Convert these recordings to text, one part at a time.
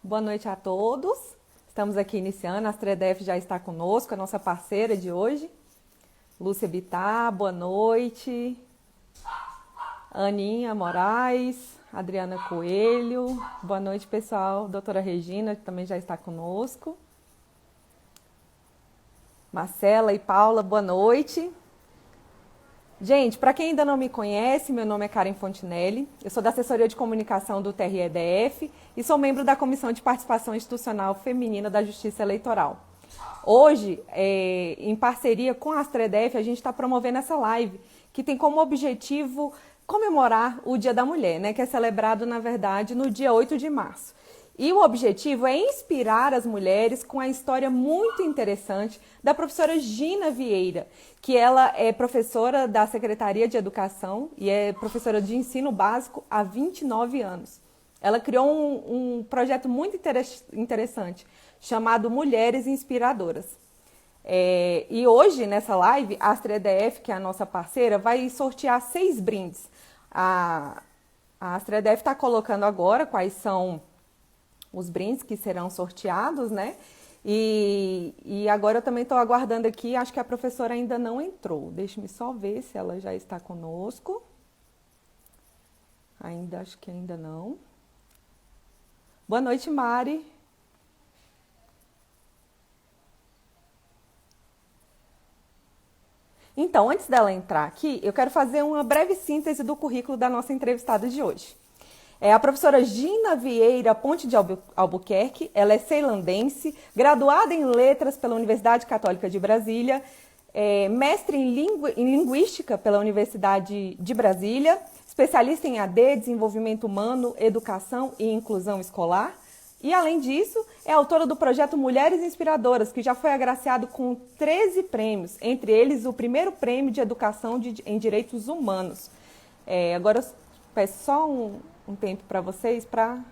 Boa noite a todos. Estamos aqui iniciando, a Astredef já está conosco, a nossa parceira de hoje. Lúcia Bittar, boa noite. Aninha Moraes, Adriana Coelho, boa noite, pessoal. Doutora Regina, que também já está conosco. Marcela e Paula, boa noite. Gente, para quem ainda não me conhece, meu nome é Karen Fontinelli, eu sou da assessoria de comunicação do TREDF e sou membro da Comissão de Participação Institucional Feminina da Justiça Eleitoral. Hoje, em parceria com a Astredef, a gente está promovendo essa live, que tem como objetivo comemorar o Dia da Mulher, né, que é celebrado, na verdade, no dia 8 de março. E o objetivo é inspirar as mulheres com a história muito interessante da professora Gina Vieira, que ela é professora da Secretaria de Educação e é professora de ensino básico há 29 anos. Ela criou um projeto muito interessante, chamado Mulheres Inspiradoras. E hoje, nessa live, a Astredef, que é a nossa parceira, vai sortear 6 brindes. A Astredef está colocando agora quais são os brindes que serão sorteados, né? E agora eu também estou aguardando aqui, acho que a professora ainda não entrou. Deixe-me só ver se ela já está conosco. Acho que ainda não. Boa noite, Mari. Então, antes dela entrar aqui, eu quero fazer uma breve síntese do currículo da nossa entrevistada de hoje. A professora Gina Vieira Ponte de Albuquerque, ela é ceilandense, graduada em Letras pela Universidade Católica de Brasília, mestre em Linguística pela Universidade de Brasília, especialista em AD, Desenvolvimento Humano, Educação e Inclusão Escolar. E, além disso, é autora do projeto Mulheres Inspiradoras, que já foi agraciado com 13 prêmios, entre eles o primeiro prêmio de Educação em Direitos Humanos. Agora eu peço só um tempo para vocês para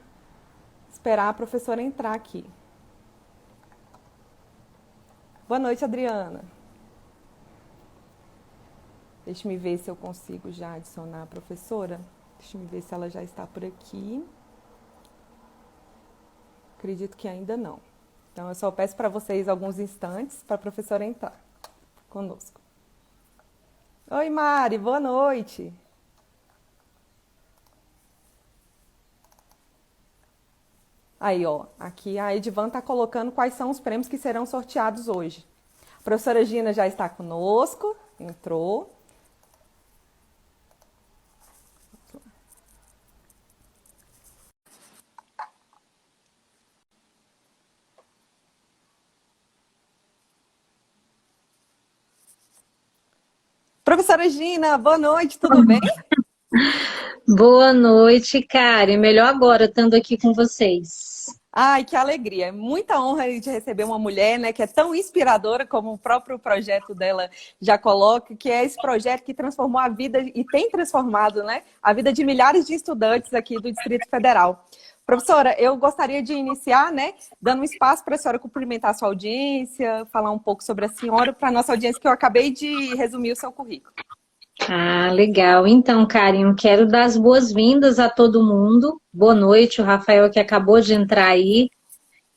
esperar a professora entrar aqui. Boa noite, Adriana. Deixa-me ver se eu consigo já adicionar a professora. Deixa-me ver se ela já está por aqui. Acredito que ainda não. Então, eu só peço para vocês alguns instantes para a professora entrar conosco. Oi, Mari, boa noite. Aí, ó, aqui a Edvan está colocando quais são os prêmios que serão sorteados hoje. A professora Gina já está conosco, entrou. Professora Gina, boa noite, tudo bem? Boa noite, Karen. Melhor agora, estando aqui com vocês. Ai, que alegria. É muita honra de receber uma mulher, né, que é tão inspiradora como o próprio projeto dela já coloca, que é esse projeto que transformou a vida e tem transformado, né, a vida de milhares de estudantes aqui do Distrito Federal. Professora, eu gostaria de iniciar, né, dando um espaço para a senhora cumprimentar a sua audiência, falar um pouco sobre a senhora para a nossa audiência, que eu acabei de resumir o seu currículo. Ah, legal. Então, Karen, eu quero dar as boas-vindas a todo mundo. Boa noite, o Rafael que acabou de entrar aí.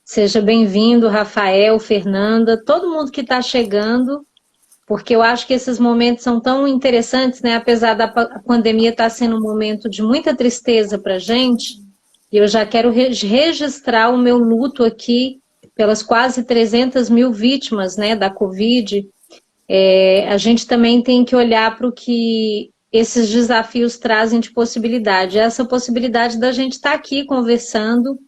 Seja bem-vindo, Rafael, Fernanda, todo mundo que está chegando, porque eu acho que esses momentos são tão interessantes, né? Apesar da pandemia estar sendo um momento de muita tristeza para a gente, eu já quero registrar o meu luto aqui pelas quase 300 mil vítimas, né, da Covid. A gente também tem que olhar para o que esses desafios trazem de possibilidade. Essa possibilidade da gente estar aqui conversando.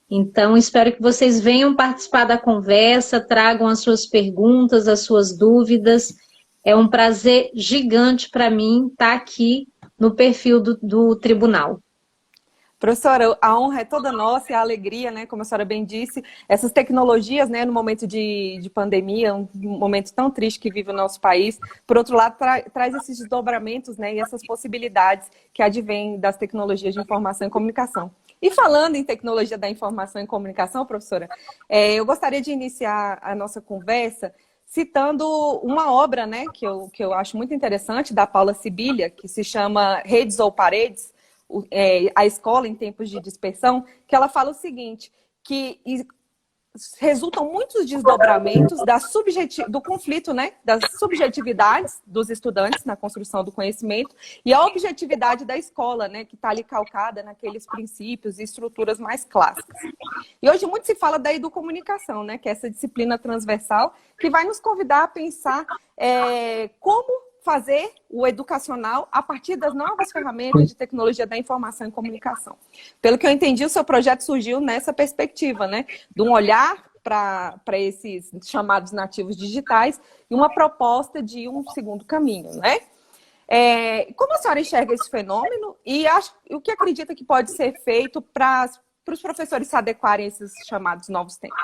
Então, espero que vocês venham participar da conversa, tragam as suas perguntas, as suas dúvidas. É um prazer gigante para mim estar aqui no perfil do tribunal. Professora, a honra é toda nossa e a alegria, né? Como a senhora bem disse, essas tecnologias, né, no momento de pandemia, um momento tão triste que vive o nosso país, por outro lado, traz esses desdobramentos, né, e essas possibilidades que advêm das tecnologias de informação e comunicação. E falando em tecnologia da informação e comunicação, professora, eu gostaria de iniciar a nossa conversa citando uma obra, né, que eu acho muito interessante, da Paula Sibilha, que se chama Redes ou Paredes, a escola em tempos de dispersão, que ela fala o seguinte, que resultam muitos desdobramentos do conflito, né, das subjetividades dos estudantes na construção do conhecimento e a objetividade da escola, né, que está ali calcada naqueles princípios e estruturas mais clássicas. E hoje muito se fala da educomunicação, né, que é essa disciplina transversal que vai nos convidar a pensar como fazer o educacional a partir das novas ferramentas de tecnologia da informação e comunicação. Pelo que eu entendi, o seu projeto surgiu nessa perspectiva, né? De um olhar para esses chamados nativos digitais e uma proposta de um segundo caminho, né? Como a senhora enxerga esse fenômeno e o que acredita que pode ser feito para os professores se adequarem a esses chamados novos tempos?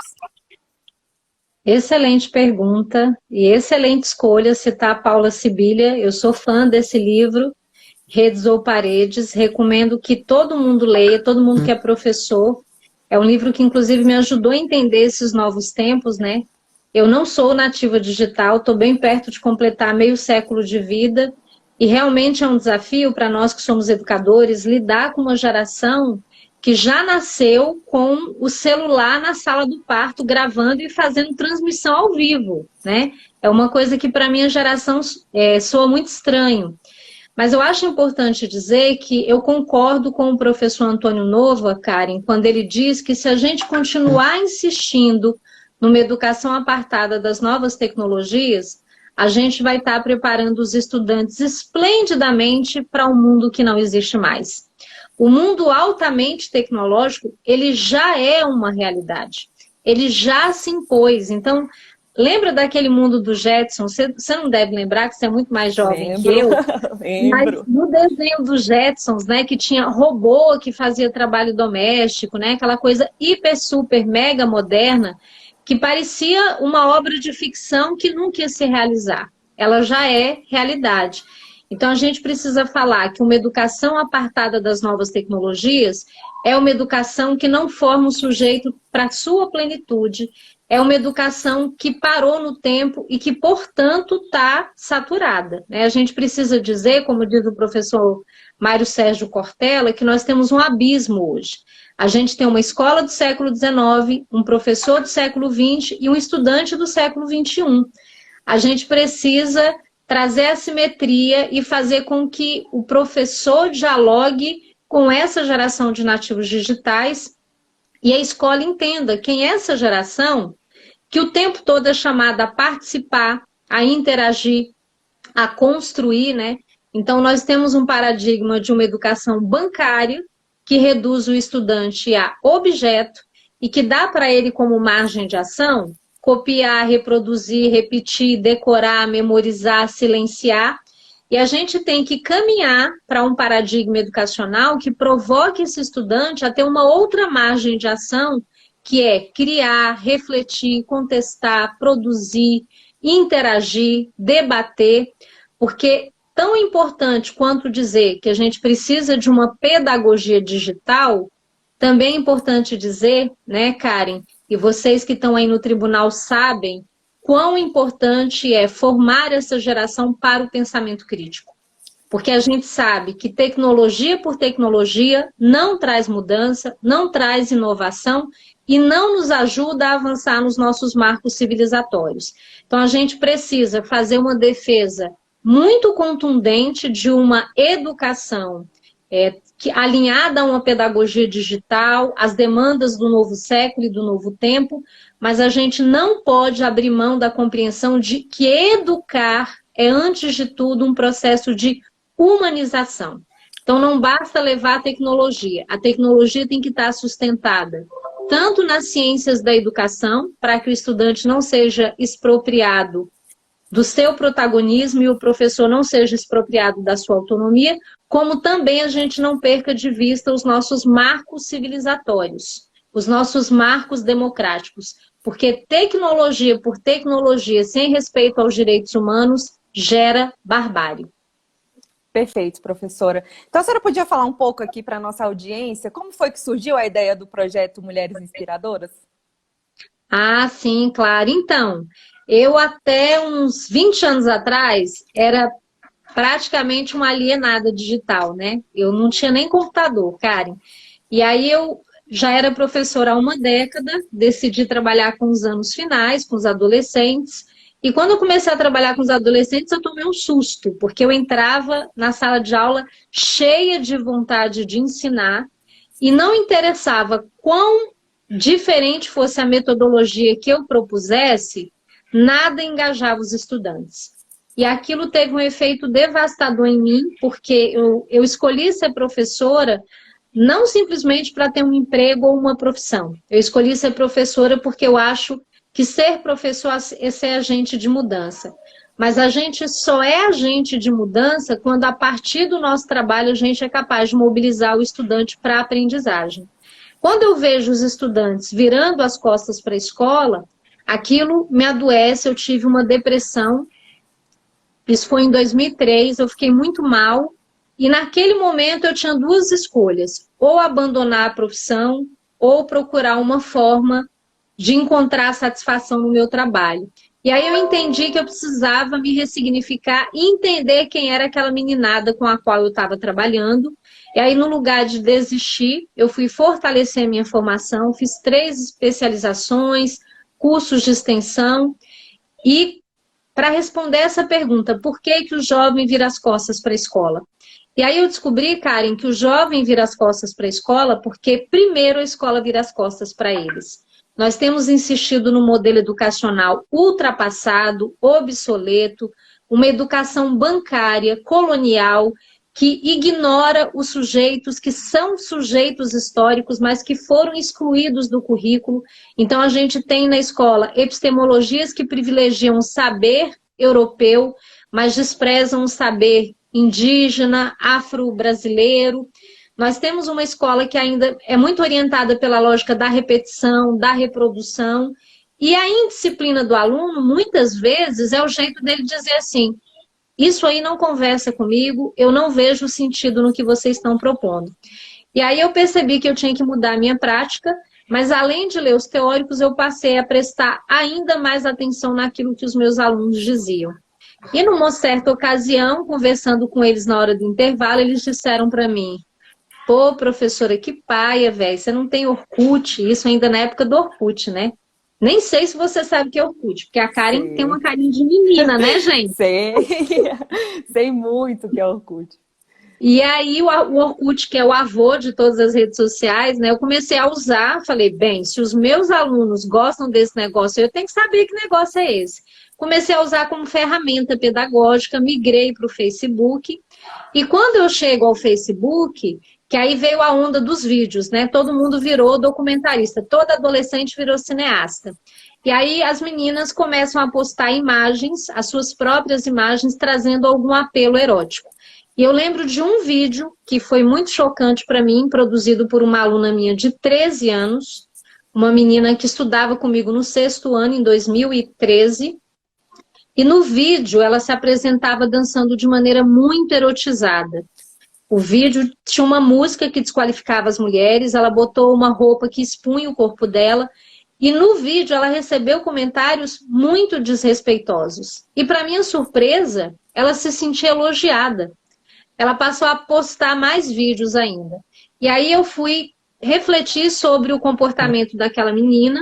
Excelente pergunta e excelente escolha citar a Paula Sibilia. Eu sou fã desse livro, Redes ou Paredes. Recomendo que todo mundo leia, todo mundo que é professor. É um livro que, inclusive, me ajudou a entender esses novos tempos, né? Eu não sou nativa digital, estou bem perto de completar meio século de vida e realmente é um desafio para nós que somos educadores lidar com uma geração que já nasceu com o celular na sala do parto, gravando e fazendo transmissão ao vivo, né? É uma coisa que para a minha geração soa muito estranho. Mas eu acho importante dizer que eu concordo com o professor Antônio Nova, Karen, quando ele diz que se a gente continuar insistindo numa educação apartada das novas tecnologias, a gente vai estar preparando os estudantes esplendidamente para um mundo que não existe mais. O mundo altamente tecnológico, ele já é uma realidade. Ele já se impôs. Então, lembra daquele mundo do Jetson? Você não deve lembrar, que você é muito mais jovem que eu. Lembro. Mas no desenho dos Jetsons, né, que tinha robô que fazia trabalho doméstico, né, aquela coisa hiper, super, mega moderna, que parecia uma obra de ficção que nunca ia se realizar. Ela já é realidade. Então, a gente precisa falar que uma educação apartada das novas tecnologias é uma educação que não forma o sujeito para a sua plenitude, é uma educação que parou no tempo e que, portanto, está saturada, né? A gente precisa dizer, como diz o professor Mário Sérgio Cortella, que nós temos um abismo hoje. A gente tem uma escola do século XIX, um professor do século XX e um estudante do século XXI. A gente precisa trazer a simetria e fazer com que o professor dialogue com essa geração de nativos digitais e a escola entenda quem é essa geração que o tempo todo é chamada a participar, a interagir, a construir, né? Então, nós temos um paradigma de uma educação bancária que reduz o estudante a objeto e que dá para ele como margem de ação copiar, reproduzir, repetir, decorar, memorizar, silenciar. E a gente tem que caminhar para um paradigma educacional que provoque esse estudante a ter uma outra margem de ação, que é criar, refletir, contestar, produzir, interagir, debater, porque tão importante quanto dizer que a gente precisa de uma pedagogia digital, também é importante dizer, né, Karen, e vocês que estão aí no tribunal sabem quão importante é formar essa geração para o pensamento crítico. Porque a gente sabe que tecnologia por tecnologia não traz mudança, não traz inovação e não nos ajuda a avançar nos nossos marcos civilizatórios. Então a gente precisa fazer uma defesa muito contundente de uma educação alinhada a uma pedagogia digital, às demandas do novo século e do novo tempo, mas a gente não pode abrir mão da compreensão de que educar é, antes de tudo, um processo de humanização. Então, não basta levar a tecnologia tem que estar sustentada tanto nas ciências da educação, para que o estudante não seja expropriado do seu protagonismo e o professor não seja expropriado da sua autonomia, como também a gente não perca de vista os nossos marcos civilizatórios, os nossos marcos democráticos, porque tecnologia por tecnologia, sem respeito aos direitos humanos, gera barbárie. Perfeito, professora. Então, a senhora podia falar um pouco aqui para a nossa audiência, como foi que surgiu a ideia do projeto Mulheres Inspiradoras? Ah, sim, claro. Então, eu até uns 20 anos atrás era praticamente uma alienada digital, né? Eu não tinha nem computador, Karen. E aí eu já era professora há uma década, decidi trabalhar com os anos finais, com os adolescentes. E quando eu comecei a trabalhar com os adolescentes, eu tomei um susto, porque eu entrava na sala de aula cheia de vontade de ensinar e não interessava quão diferente fosse a metodologia que eu propusesse, nada engajava os estudantes. E aquilo teve um efeito devastador em mim, porque eu escolhi ser professora não simplesmente para ter um emprego ou uma profissão. Eu escolhi ser professora porque eu acho que ser professor é ser agente de mudança. Mas a gente só é agente de mudança quando, a partir do nosso trabalho, a gente é capaz de mobilizar o estudante para a aprendizagem. Quando eu vejo os estudantes virando as costas para a escola, aquilo me adoece, eu tive uma depressão. Isso foi em 2003, eu fiquei muito mal. E naquele momento eu tinha duas escolhas: ou abandonar a profissão, ou procurar uma forma de encontrar satisfação no meu trabalho. E aí eu entendi que eu precisava me ressignificar e entender quem era aquela meninada com a qual eu estava trabalhando. E aí, no lugar de desistir, eu fui fortalecer a minha formação, fiz 3 especializações, cursos de extensão. E para responder essa pergunta, por que que o jovem vira as costas para a escola? E aí eu descobri, Karen, que o jovem vira as costas para a escola porque primeiro a escola vira as costas para eles. Nós temos insistido no modelo educacional ultrapassado, obsoleto, uma educação bancária, colonial, que ignora os sujeitos que são sujeitos históricos, mas que foram excluídos do currículo. Então a gente tem na escola epistemologias que privilegiam o saber europeu, mas desprezam o saber indígena, afro-brasileiro. Nós temos uma escola que ainda é muito orientada pela lógica da repetição, da reprodução, e a indisciplina do aluno, muitas vezes, é o jeito dele dizer assim: isso aí não conversa comigo, eu não vejo sentido no que vocês estão propondo. E aí eu percebi que eu tinha que mudar a minha prática, mas além de ler os teóricos, eu passei a prestar ainda mais atenção naquilo que os meus alunos diziam. E numa certa ocasião, conversando com eles na hora do intervalo, eles disseram para mim: pô, professora, que paia, velho, você não tem Orkut, isso ainda na época do Orkut, né? Nem sei se você sabe o que é Orkut, porque a Karen tem uma carinha de menina, né, gente? Sei, sei muito o que é Orkut. E aí o Orkut, que é o avô de todas as redes sociais, né? Eu comecei a usar, falei, bem, se os meus alunos gostam desse negócio, eu tenho que saber que negócio é esse. Comecei a usar como ferramenta pedagógica, migrei para o Facebook. E quando eu chego ao Facebook, que aí veio a onda dos vídeos, né? Todo mundo virou documentarista, toda adolescente virou cineasta. E aí as meninas começam a postar imagens, as suas próprias imagens, trazendo algum apelo erótico. E eu lembro de um vídeo que foi muito chocante para mim, produzido por uma aluna minha de 13 anos, uma menina que estudava comigo no 6º ano, em 2013. E no vídeo ela se apresentava dançando de maneira muito erotizada. O vídeo tinha uma música que desqualificava as mulheres, ela botou uma roupa que expunha o corpo dela, e no vídeo ela recebeu comentários muito desrespeitosos. E para minha surpresa, ela se sentia elogiada. Ela passou a postar mais vídeos ainda. E aí eu fui refletir sobre o comportamento daquela menina,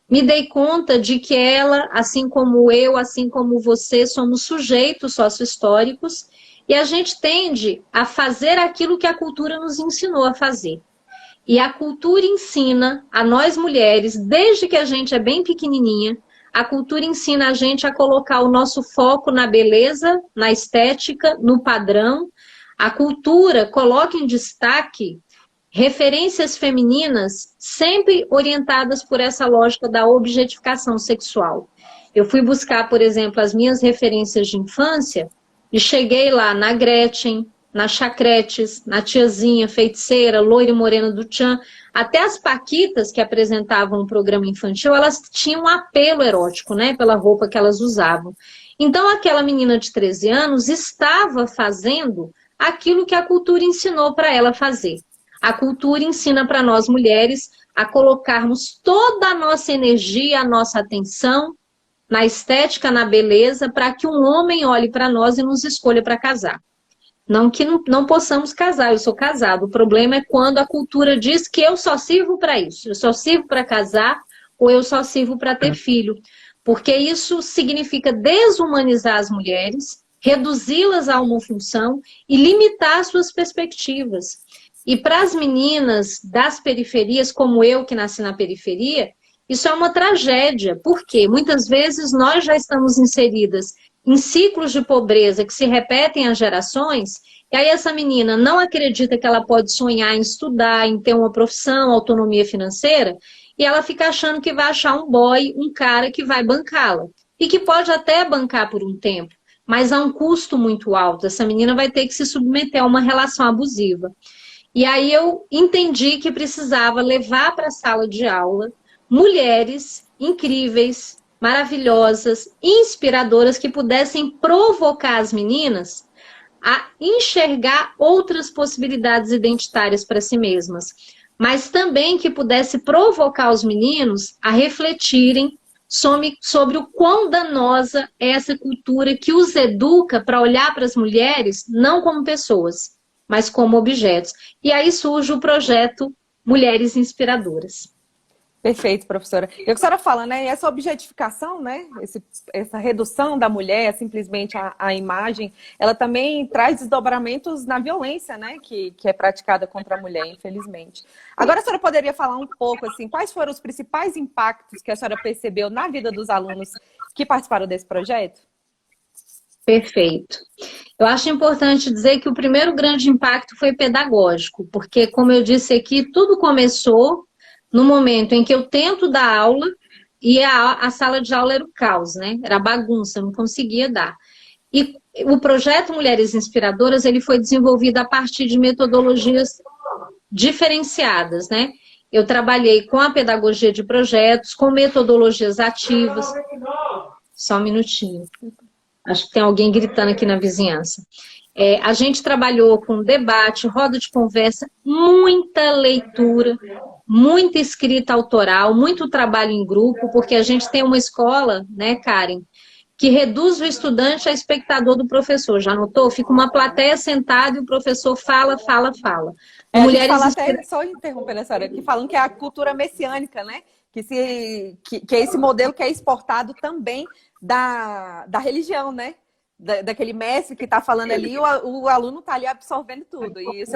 me dei conta de que ela, assim como eu, assim como você, somos sujeitos sociohistóricos, e a gente tende a fazer aquilo que a cultura nos ensinou a fazer. E a cultura ensina a nós mulheres, desde que a gente é bem pequenininha, a cultura ensina a gente a colocar o nosso foco na beleza, na estética, no padrão. A cultura coloca em destaque referências femininas sempre orientadas por essa lógica da objetificação sexual. Eu fui buscar, por exemplo, as minhas referências de infância e cheguei lá na Gretchen, na Chacretes, na Tiazinha, Feiticeira, Loira e Morena do Tchan. Até as paquitas que apresentavam um programa infantil, elas tinham um apelo erótico, né, pela roupa que elas usavam. Então aquela menina de 13 anos estava fazendo aquilo que a cultura ensinou para ela fazer. A cultura ensina para nós mulheres a colocarmos toda a nossa energia, a nossa atenção na estética, na beleza, para que um homem olhe para nós e nos escolha para casar. Não que não possamos casar, eu sou casado. O problema é quando a cultura diz que eu só sirvo para isso, eu só sirvo para casar ou eu só sirvo para ter filho. Porque isso significa desumanizar as mulheres, reduzi-las a uma função e limitar suas perspectivas. E para as meninas das periferias, como eu que nasci na periferia, isso é uma tragédia, porque muitas vezes nós já estamos inseridas em ciclos de pobreza que se repetem há gerações, e aí essa menina não acredita que ela pode sonhar em estudar, em ter uma profissão, autonomia financeira, e ela fica achando que vai achar um boy, um cara que vai bancá-la. E que pode até bancar por um tempo, mas há um custo muito alto. Essa menina vai ter que se submeter a uma relação abusiva. E aí eu entendi que precisava levar para a sala de aula mulheres incríveis, maravilhosas, inspiradoras, que pudessem provocar as meninas a enxergar outras possibilidades identitárias para si mesmas, mas também que pudesse provocar os meninos a refletirem sobre o quão danosa é essa cultura que os educa para olhar para as mulheres não como pessoas, mas como objetos. E aí surge o projeto Mulheres Inspiradoras. Perfeito, professora. E o que a senhora fala, né? Essa objetificação, né? Essa redução da mulher simplesmente à imagem, ela também traz desdobramentos na violência, né? Que é praticada contra a mulher, infelizmente. Agora a senhora poderia falar um pouco, assim, quais foram os principais impactos que a senhora percebeu na vida dos alunos que participaram desse projeto? Perfeito. Eu acho importante dizer que o primeiro grande impacto foi pedagógico, porque, como eu disse aqui, tudo começou no momento em que eu tento dar aula e a sala de aula era o caos, né? Era bagunça, eu não conseguia dar. E o projeto Mulheres Inspiradoras, ele foi desenvolvido a partir de metodologias diferenciadas, né? Eu trabalhei com a pedagogia de projetos, com metodologias ativas. Só um minutinho. Acho que tem alguém gritando aqui na vizinhança. A gente trabalhou com debate, roda de conversa, muita leitura, muita escrita autoral, muito trabalho em grupo, porque a gente tem uma escola, né, Karen, que reduz o estudante a espectador do professor. Já notou? Fica uma plateia sentada e o professor fala. A gente fala até, só interrompendo a senhora, que falam que é a cultura messiânica, né? Que é esse modelo que é exportado também da religião, né? Daquele mestre que está falando ali, o aluno está ali absorvendo tudo. E isso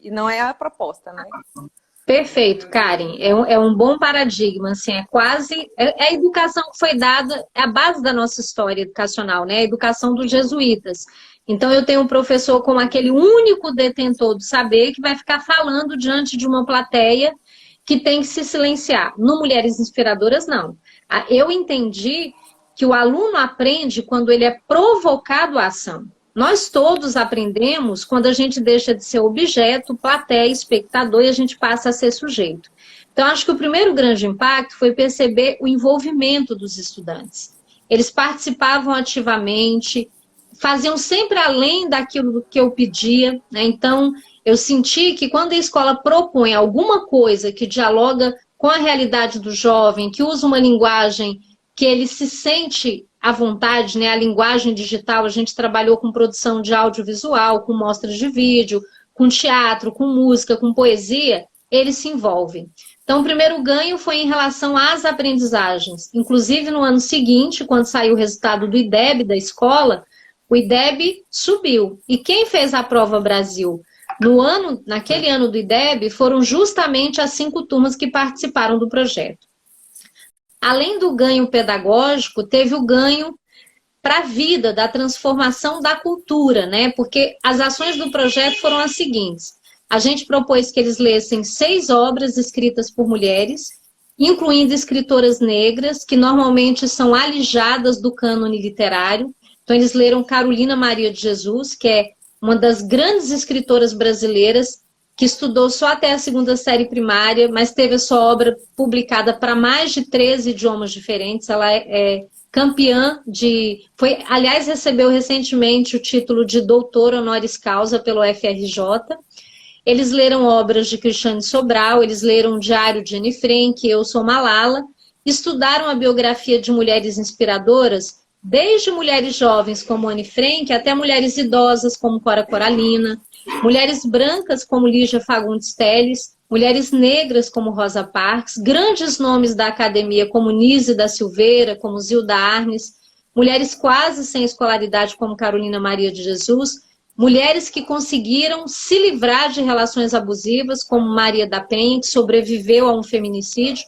não é a proposta, né? Perfeito, Karen. É um bom paradigma, assim, a educação que foi dada, é a base da nossa história educacional, né? A educação dos jesuítas. Então, eu tenho um professor como aquele único detentor do saber que vai ficar falando diante de uma plateia que tem que se silenciar. No Mulheres Inspiradoras, não. Eu entendi que o aluno aprende quando ele é provocado à ação. Nós todos aprendemos quando a gente deixa de ser objeto, plateia, espectador e a gente passa a ser sujeito. Então, acho que o primeiro grande impacto foi perceber o envolvimento dos estudantes. Eles participavam ativamente, faziam sempre além daquilo que eu pedia, né? Então, eu senti que quando a escola propõe alguma coisa que dialoga com a realidade do jovem, que usa uma linguagem que ele se sente à vontade, né? A linguagem digital, a gente trabalhou com produção de audiovisual, com mostras de vídeo, com teatro, com música, com poesia, eles se envolvem. Então, o primeiro ganho foi em relação às aprendizagens. Inclusive, no ano seguinte, quando saiu o resultado do IDEB da escola, o IDEB subiu. E quem fez a prova Brasil naquele ano do IDEB, foram justamente as 5 turmas que participaram do projeto. Além do ganho pedagógico, teve o ganho para a vida, da transformação da cultura, né? Porque as ações do projeto foram as seguintes. A gente propôs que eles lessem 6 obras escritas por mulheres, incluindo escritoras negras, que normalmente são alijadas do cânone literário. Então, eles leram Carolina Maria de Jesus, que é uma das grandes escritoras brasileiras, que estudou só até a 2ª série primária, mas teve a sua obra publicada para mais de 13 idiomas diferentes. Ela é campeã aliás, recebeu recentemente o título de doutora honoris causa pelo FRJ. Eles leram obras de Cristiane Sobral, eles leram o Diário de Anne Frank, Eu Sou Malala, estudaram a biografia de mulheres inspiradoras desde mulheres jovens como Anne Frank, até mulheres idosas como Cora Coralina, mulheres brancas como Lígia Fagundes Telles, mulheres negras como Rosa Parks, grandes nomes da academia como Nise da Silveira, como Zilda Arnes, mulheres quase sem escolaridade como Carolina Maria de Jesus, mulheres que conseguiram se livrar de relações abusivas como Maria da Penha, que sobreviveu a um feminicídio.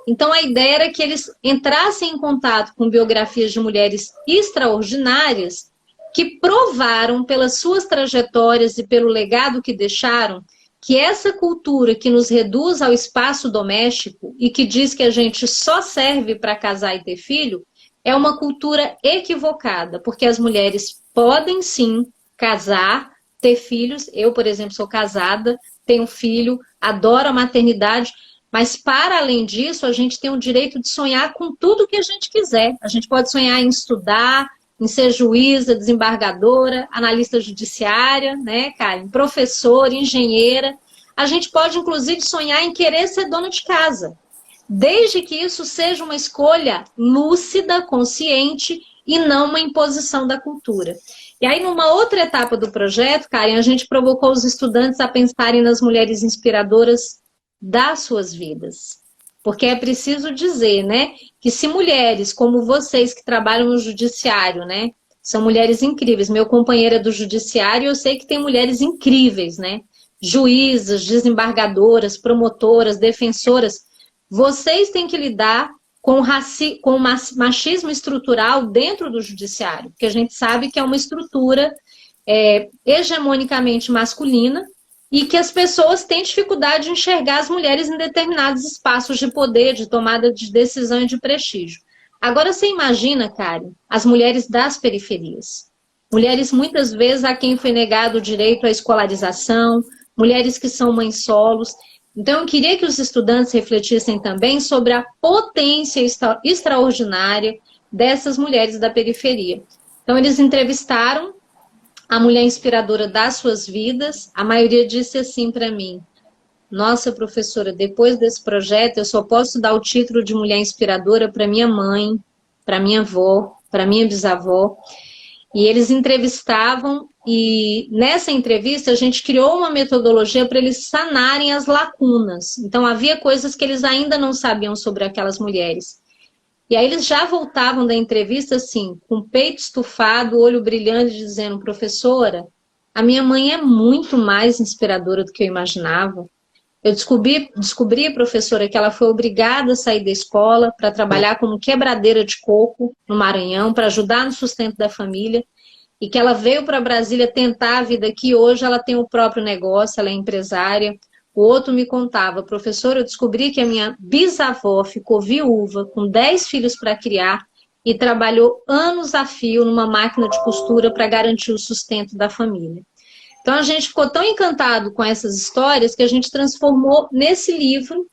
Então a ideia era que eles entrassem em contato com biografias de mulheres extraordinárias que provaram pelas suas trajetórias e pelo legado que deixaram que essa cultura que nos reduz ao espaço doméstico e que diz que a gente só serve para casar e ter filho, é uma cultura equivocada, porque as mulheres podem sim casar, ter filhos. Eu, por exemplo, sou casada, tenho filho, adoro a maternidade, mas para além disso, a gente tem o direito de sonhar com tudo que a gente quiser. A gente pode sonhar em estudar, em ser juíza, desembargadora, analista judiciária, né, Karen? Professora, engenheira. A gente pode, inclusive, sonhar em querer ser dona de casa, desde que isso seja uma escolha lúcida, consciente e não uma imposição da cultura. E aí, numa outra etapa do projeto, Karen, a gente provocou os estudantes a pensarem nas mulheres inspiradoras das suas vidas. Porque é preciso dizer, né, que se mulheres como vocês que trabalham no judiciário, né, são mulheres incríveis. Meu companheiro é do judiciário e eu sei que tem mulheres incríveis, né, juízas, desembargadoras, promotoras, defensoras. Vocês têm que lidar com o machismo estrutural dentro do judiciário, porque a gente sabe que é uma estrutura hegemonicamente masculina, e que as pessoas têm dificuldade de enxergar as mulheres em determinados espaços de poder, de tomada de decisão e de prestígio. Agora você imagina, Karen, as mulheres das periferias. Mulheres muitas vezes a quem foi negado o direito à escolarização, mulheres que são mães solos. Então eu queria que os estudantes refletissem também sobre a potência extraordinária dessas mulheres da periferia. Então eles entrevistaram a mulher inspiradora das suas vidas. A maioria disse assim para mim: nossa, professora, depois desse projeto eu só posso dar o título de mulher inspiradora para minha mãe, para minha avó, para minha bisavó. E eles entrevistavam, e nessa entrevista a gente criou uma metodologia para eles sanarem as lacunas. Então havia coisas que eles ainda não sabiam sobre aquelas mulheres. E aí eles já voltavam da entrevista assim, com o peito estufado, olho brilhante, dizendo: professora, a minha mãe é muito mais inspiradora do que eu imaginava. Eu descobri, professora, que ela foi obrigada a sair da escola para trabalhar como quebradeira de coco no Maranhão, para ajudar no sustento da família, e que ela veio para Brasília tentar a vida aqui. Hoje ela tem o próprio negócio, ela é empresária. O outro me contava: professora, eu descobri que a minha bisavó ficou viúva, com 10 filhos para criar, e trabalhou anos a fio numa máquina de costura para garantir o sustento da família. Então a gente ficou tão encantado com essas histórias que a gente transformou nesse livro,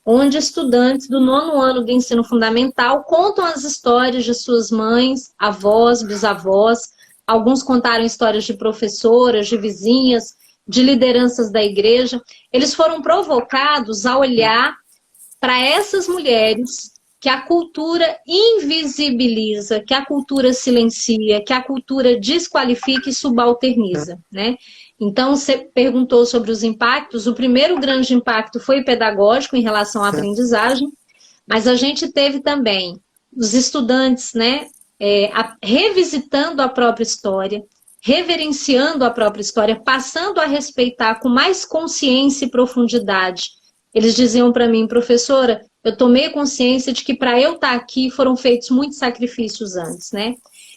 onde estudantes do 9º ano do ensino fundamental contam as histórias de suas mães, avós, bisavós. Alguns contaram histórias de professoras, de vizinhas, de lideranças da igreja. Eles foram provocados a olhar para essas mulheres que a cultura invisibiliza, que a cultura silencia, que a cultura desqualifica e subalterniza, né? Então, você perguntou sobre os impactos. O primeiro grande impacto foi pedagógico em relação à aprendizagem, mas a gente teve também os estudantes, né, revisitando a própria história, reverenciando a própria história, passando a respeitar com mais consciência e profundidade. Eles diziam para mim: professora, eu tomei consciência de que para eu estar aqui foram feitos muitos sacrifícios antes, né?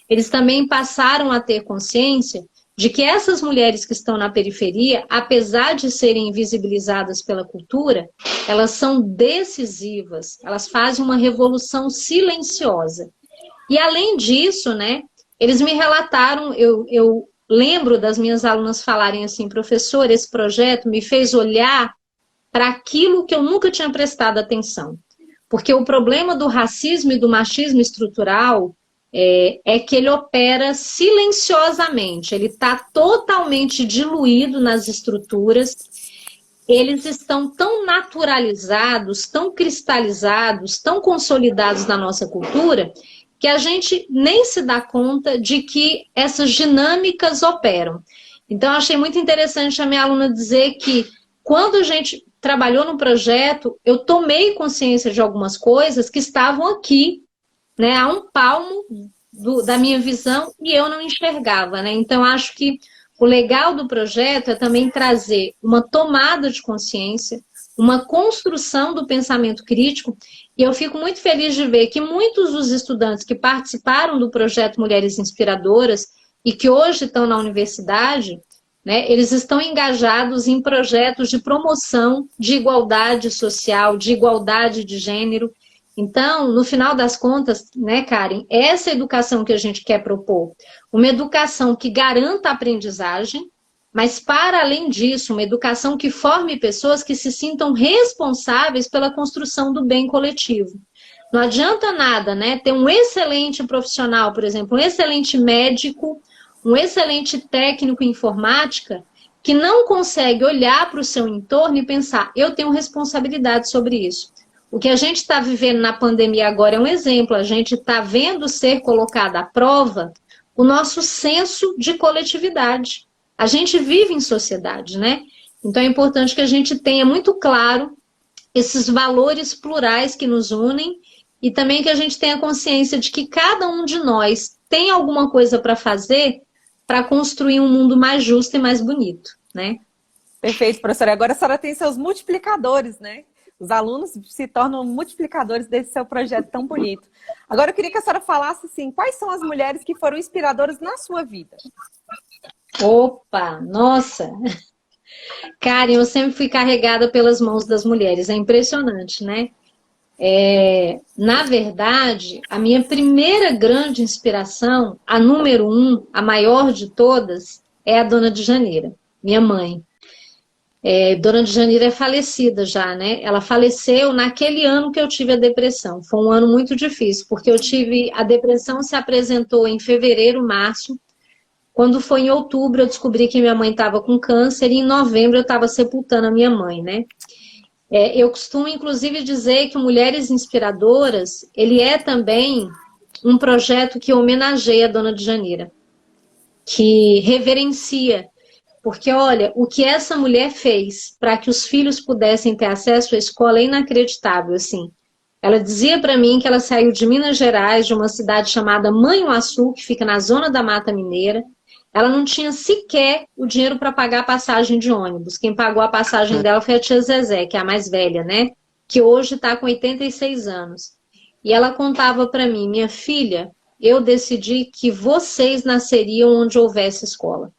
Eles também passaram a ter consciência de que essas mulheres que estão na periferia, apesar de serem invisibilizadas pela cultura, elas são decisivas, elas fazem uma revolução silenciosa. E além disso, né, eles me relataram, eu lembro das minhas alunas falarem assim: professor, esse projeto me fez olhar para aquilo que eu nunca tinha prestado atenção. Porque o problema do racismo e do machismo estrutural é que ele opera silenciosamente, ele está totalmente diluído nas estruturas, eles estão tão naturalizados, tão cristalizados, tão consolidados na nossa cultura, que a gente nem se dá conta de que essas dinâmicas operam. Então, eu achei muito interessante a minha aluna dizer que quando a gente trabalhou no projeto, eu tomei consciência de algumas coisas que estavam aqui, né, a um palmo da minha visão e eu não enxergava, né? Então, acho que o legal do projeto é também trazer uma tomada de consciência, uma construção do pensamento crítico, e eu fico muito feliz de ver que muitos dos estudantes que participaram do projeto Mulheres Inspiradoras e que hoje estão na universidade, né, eles estão engajados em projetos de promoção de igualdade social, de igualdade de gênero. Então, no final das contas, né, Karen, essa educação que a gente quer propor, uma educação que garanta a aprendizagem, mas, para além disso, uma educação que forme pessoas que se sintam responsáveis pela construção do bem coletivo. Não adianta nada, né, ter um excelente profissional, por exemplo, um excelente médico, um excelente técnico em informática, que não consegue olhar para o seu entorno e pensar, eu tenho responsabilidade sobre isso. O que a gente está vivendo na pandemia agora é um exemplo, a gente está vendo ser colocado à prova o nosso senso de coletividade. A gente vive em sociedade, né? Então é importante que a gente tenha muito claro esses valores plurais que nos unem e também que a gente tenha consciência de que cada um de nós tem alguma coisa para fazer para construir um mundo mais justo e mais bonito, né? Perfeito, professora. Agora a senhora tem seus multiplicadores, né? Os alunos se tornam multiplicadores desse seu projeto tão bonito. Agora eu queria que a senhora falasse assim, quais são as mulheres que foram inspiradoras na sua vida? Opa, nossa! Karen, eu sempre fui carregada pelas mãos das mulheres, é impressionante, né? Na verdade, a minha primeira grande inspiração, a número 1, a maior de todas, é a Dona de Janeira, minha mãe. Dona de Janeira é falecida já, né? Ela faleceu naquele ano que eu tive a depressão. Foi um ano muito difícil, porque a depressão se apresentou em fevereiro, março. Quando foi em outubro, eu descobri que minha mãe estava com câncer e em novembro eu estava sepultando a minha mãe, né? Eu costumo, inclusive, dizer que Mulheres Inspiradoras, ele é também um projeto que homenageia a Dona de Janeira, que reverencia. Porque, olha, o que essa mulher fez para que os filhos pudessem ter acesso à escola é inacreditável, assim. Ela dizia para mim que ela saiu de Minas Gerais, de uma cidade chamada Manhuaçu, que fica na zona da Mata Mineira. Ela não tinha sequer o dinheiro para pagar a passagem de ônibus. Quem pagou a passagem dela foi a tia Zezé, que é a mais velha, né? Que hoje está com 86 anos. E ela contava para mim, minha filha, eu decidi que vocês nasceriam onde houvesse escola.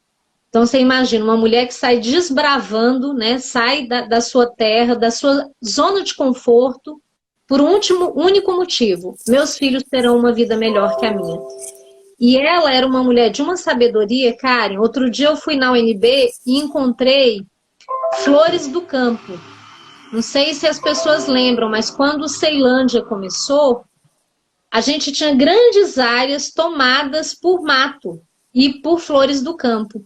Então, você imagina, uma mulher que sai desbravando, né, sai da sua terra, da sua zona de conforto, por um único motivo. Meus filhos terão uma vida melhor que a minha. E ela era uma mulher de uma sabedoria, Karen. Outro dia eu fui na UNB e encontrei flores do campo. Não sei se as pessoas lembram, mas quando o Ceilândia começou, a gente tinha grandes áreas tomadas por mato e por flores do campo.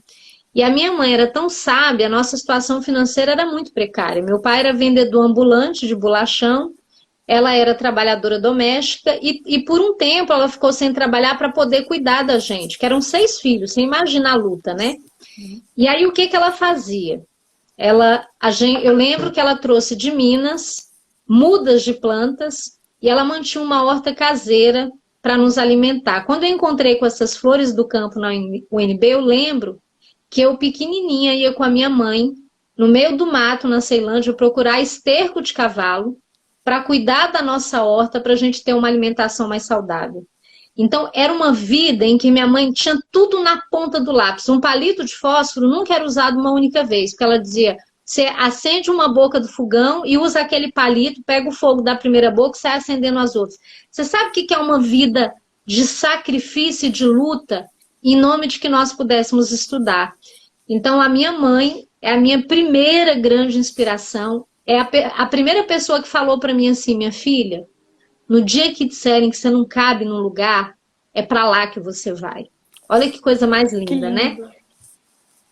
E a minha mãe era tão sábia, a nossa situação financeira era muito precária. Meu pai era vendedor ambulante de bolachão, ela era trabalhadora doméstica e por um tempo ela ficou sem trabalhar para poder cuidar da gente, que eram 6 filhos, você imagina a luta, né? E aí o que ela fazia? Eu lembro que ela trouxe de Minas mudas de plantas e ela mantinha uma horta caseira para nos alimentar. Quando eu encontrei com essas flores do campo na UNB, eu lembro que eu, pequenininha, ia com a minha mãe, no meio do mato, na Ceilândia, procurar esterco de cavalo para cuidar da nossa horta, para a gente ter uma alimentação mais saudável. Então, era uma vida em que minha mãe tinha tudo na ponta do lápis. Um palito de fósforo nunca era usado uma única vez, porque ela dizia, você acende uma boca do fogão e usa aquele palito, pega o fogo da primeira boca e sai acendendo as outras. Você sabe o que é uma vida de sacrifício e de luta em nome de que nós pudéssemos estudar? Então, a minha mãe é a minha primeira grande inspiração, é a primeira pessoa que falou para mim assim, minha filha, no dia que disserem que você não cabe num lugar, é para lá que você vai. Olha que coisa mais linda, né?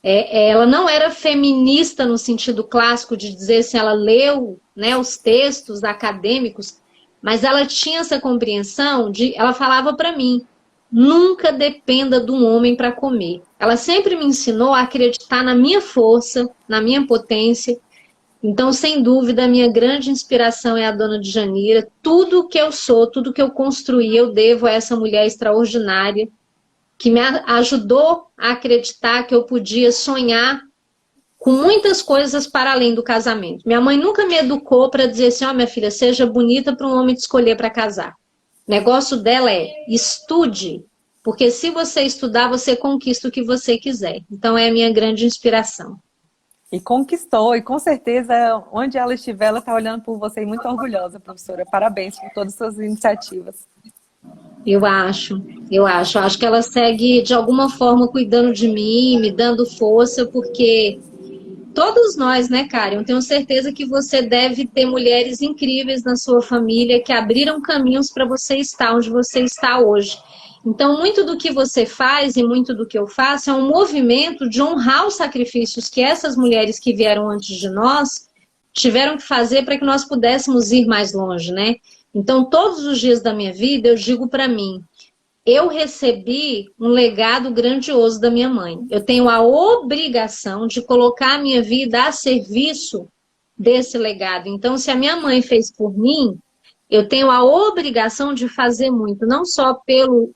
Ela não era feminista no sentido clássico de dizer se ela leu, né, os textos acadêmicos, Mas ela tinha essa compreensão de, ela falava para mim, nunca dependa de um homem para comer. Ela sempre me ensinou a acreditar na minha força, na minha potência. Então, sem dúvida, a minha grande inspiração é a Dona Djanira. Tudo que eu sou, tudo que eu construí, eu devo a essa mulher extraordinária que me ajudou a acreditar que eu podia sonhar com muitas coisas para além do casamento. Minha mãe nunca me educou para dizer assim, ó, minha filha, seja bonita para um homem te escolher para casar. O negócio dela é estude, porque se você estudar, você conquista o que você quiser. Então é a minha grande inspiração. E conquistou, e com certeza, onde ela estiver, ela está olhando por você e muito orgulhosa, professora. Parabéns por todas as suas iniciativas. Eu acho, Acho que ela segue, de alguma forma, cuidando de mim, me dando força, porque todos nós, né, Karen? Eu tenho certeza que você deve ter mulheres incríveis na sua família que abriram caminhos para você estar onde você está hoje. Então, muito do que você faz e muito do que eu faço é um movimento de honrar os sacrifícios que essas mulheres que vieram antes de nós tiveram que fazer para que nós pudéssemos ir mais longe, né? Então, todos os dias da minha vida, eu digo para mim, eu recebi um legado grandioso da minha mãe. Eu tenho a obrigação de colocar a minha vida a serviço desse legado. Então, se a minha mãe fez por mim, eu tenho a obrigação de fazer muito, não só pelo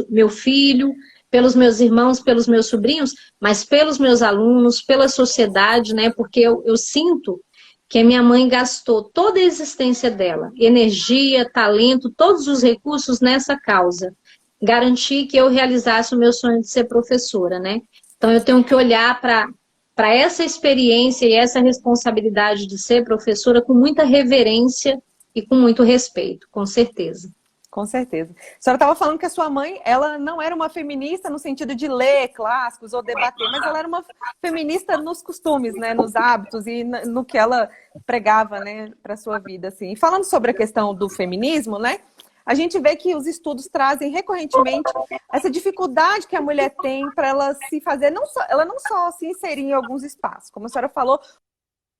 meu filho, pelos meus irmãos, pelos meus sobrinhos, mas pelos meus alunos, pela sociedade, né? Porque eu sinto que a minha mãe gastou toda a existência dela, energia, talento, todos os recursos nessa causa. Garantir que eu realizasse o meu sonho de ser professora, né? Então eu tenho que olhar para essa experiência e essa responsabilidade de ser professora com muita reverência e com muito respeito, com certeza. Com certeza. A senhora estava falando que a sua mãe, ela não era uma feminista no sentido de ler clássicos ou debater, mas ela era uma feminista nos costumes, né, nos hábitos e no que ela pregava, né, para a sua vida, assim. E falando sobre a questão do feminismo, né, a gente vê que os estudos trazem recorrentemente essa dificuldade que a mulher tem para ela se fazer, ela não só se inserir em alguns espaços, como a senhora falou,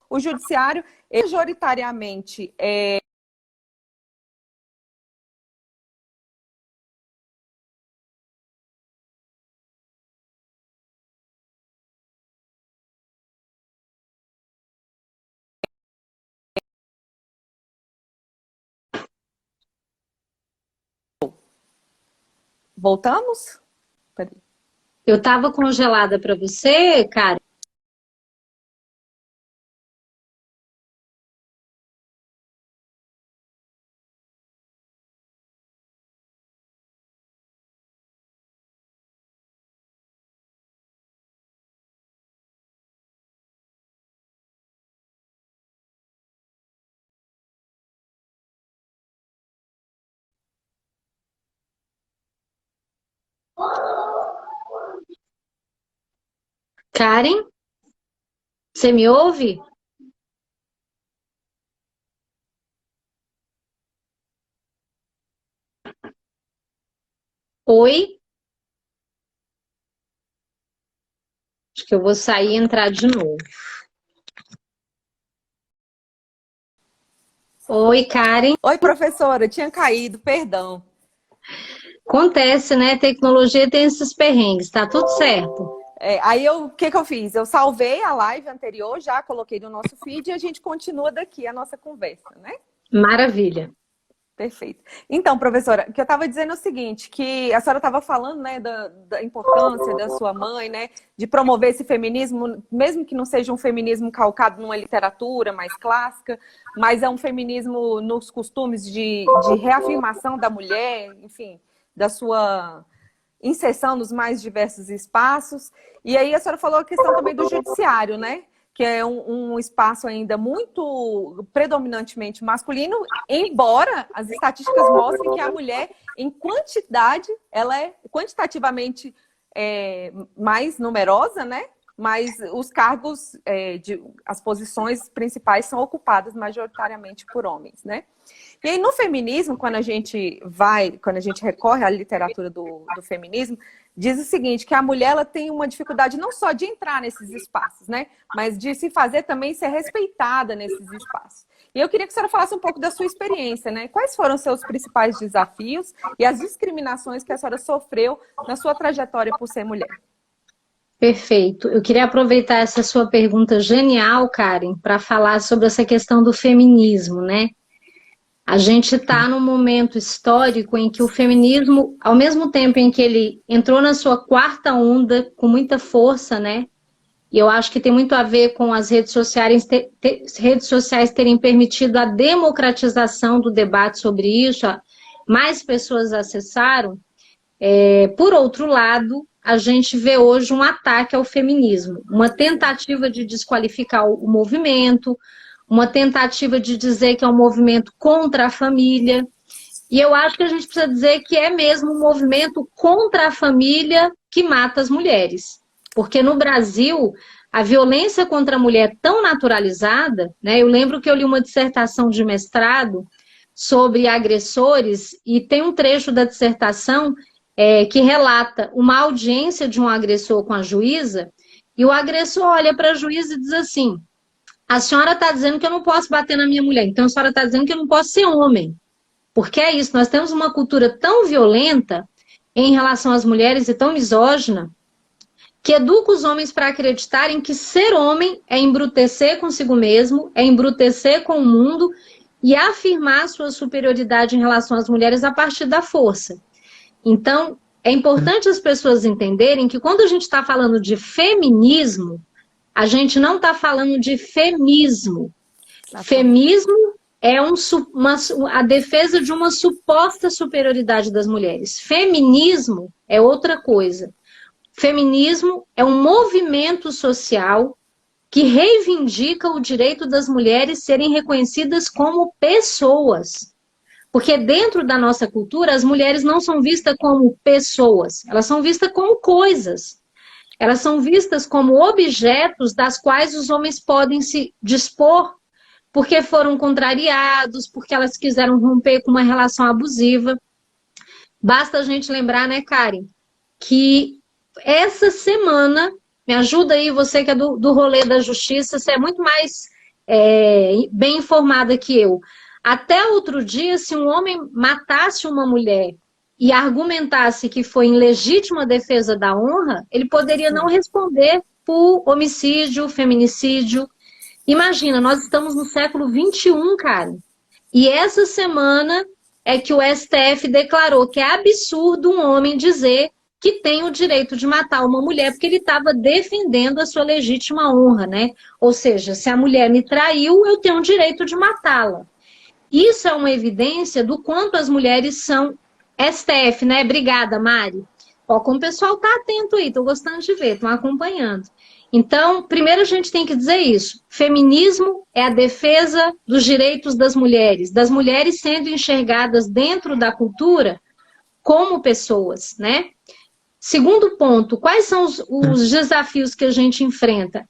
o judiciário, majoritariamente, voltamos? Peraí. Eu estava congelada para você, cara? Karen, você me ouve? Oi? Acho que eu vou sair e entrar de novo. Oi, Karen. Oi, professora, tinha caído, perdão. Acontece, né? Tecnologia tem esses perrengues, tá tudo certo. Aí o que eu fiz? Eu salvei a live anterior, já coloquei no nosso feed e a gente continua daqui a nossa conversa, né? Maravilha. Perfeito. Então, professora, o que eu estava dizendo é o seguinte, que a senhora estava falando, né, da importância da sua mãe, né, de promover esse feminismo, mesmo que não seja um feminismo calcado numa literatura mais clássica, mas é um feminismo nos costumes de reafirmação da mulher, enfim, da sua inserção nos mais diversos espaços. E aí a senhora falou a questão também do judiciário, né? Que é um espaço ainda muito predominantemente masculino, embora as estatísticas mostrem que a mulher, em quantidade, ela é quantitativamente mais numerosa, né? Mas os cargos, as posições principais são ocupadas majoritariamente por homens, né? E aí, no feminismo, quando a gente recorre à literatura do feminismo, diz o seguinte, que a mulher ela tem uma dificuldade não só de entrar nesses espaços, né? Mas de se fazer também ser respeitada nesses espaços. E eu queria que a senhora falasse um pouco da sua experiência, né? Quais foram os seus principais desafios e as discriminações que a senhora sofreu na sua trajetória por ser mulher? Perfeito. Eu queria aproveitar essa sua pergunta genial, Karen, para falar sobre essa questão do feminismo, né? A gente está num momento histórico em que o feminismo, ao mesmo tempo em que ele entrou na sua quarta onda com muita força, né? E eu acho que tem muito a ver com as redes sociais terem permitido a democratização do debate sobre isso, mais pessoas acessaram. Por outro lado, a gente vê hoje um ataque ao feminismo, uma tentativa de desqualificar o movimento, uma tentativa de dizer que é um movimento contra a família. E eu acho que a gente precisa dizer que é mesmo um movimento contra a família que mata as mulheres. Porque no Brasil, a violência contra a mulher é tão naturalizada, né? Eu lembro que eu li uma dissertação de mestrado sobre agressores, e tem um trecho da dissertação que relata uma audiência de um agressor com a juíza, e o agressor olha para a juíza e diz assim: a senhora está dizendo que eu não posso bater na minha mulher, então a senhora está dizendo que eu não posso ser homem. Porque é isso, nós temos uma cultura tão violenta em relação às mulheres e tão misógina, que educa os homens para acreditarem que ser homem é embrutecer consigo mesmo, é embrutecer com o mundo e afirmar sua superioridade em relação às mulheres a partir da força. Então, é importante as pessoas entenderem que quando a gente está falando de feminismo, a gente não está falando de femismo. Femismo é a defesa de uma suposta superioridade das mulheres. Feminismo é outra coisa. Feminismo é um movimento social que reivindica o direito das mulheres serem reconhecidas como pessoas. Porque dentro da nossa cultura, as mulheres não são vistas como pessoas, elas são vistas como coisas. Elas são vistas como objetos das quais os homens podem se dispor porque foram contrariados, porque elas quiseram romper com uma relação abusiva. Basta a gente lembrar, né, Karen, que essa semana, me ajuda aí, você que é do rolê da justiça, você é muito mais bem informada que eu. Até outro dia, se um homem matasse uma mulher e argumentasse que foi em legítima defesa da honra, ele poderia não responder por homicídio, feminicídio. Imagina, nós estamos no século XXI, cara. E essa semana é que o STF declarou que é absurdo um homem dizer que tem o direito de matar uma mulher porque ele estava defendendo a sua legítima honra, né? Ou seja, se a mulher me traiu, eu tenho o direito de matá-la. Isso é uma evidência do quanto as mulheres são STF, né? Obrigada, Mari. Ó, como o pessoal tá atento aí, tô gostando de ver, estão acompanhando. Então, primeiro a gente tem que dizer isso. Feminismo é a defesa dos direitos das mulheres sendo enxergadas dentro da cultura como pessoas, né? Segundo ponto, quais são os desafios que a gente enfrenta?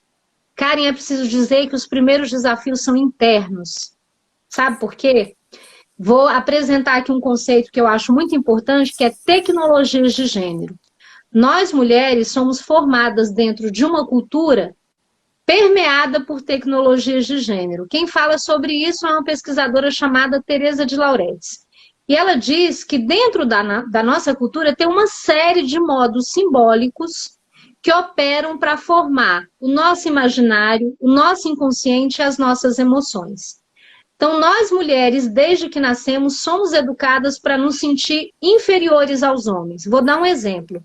Karen, é preciso dizer que os primeiros desafios são internos. Sabe por quê? Vou apresentar aqui um conceito que eu acho muito importante, que é tecnologias de gênero. Nós, mulheres, somos formadas dentro de uma cultura permeada por tecnologias de gênero. Quem fala sobre isso é uma pesquisadora chamada Teresa de Lauretis. E ela diz que dentro da nossa cultura tem uma série de modos simbólicos que operam para formar o nosso imaginário, o nosso inconsciente e as nossas emoções. Então, nós mulheres, desde que nascemos, somos educadas para nos sentir inferiores aos homens. Vou dar um exemplo.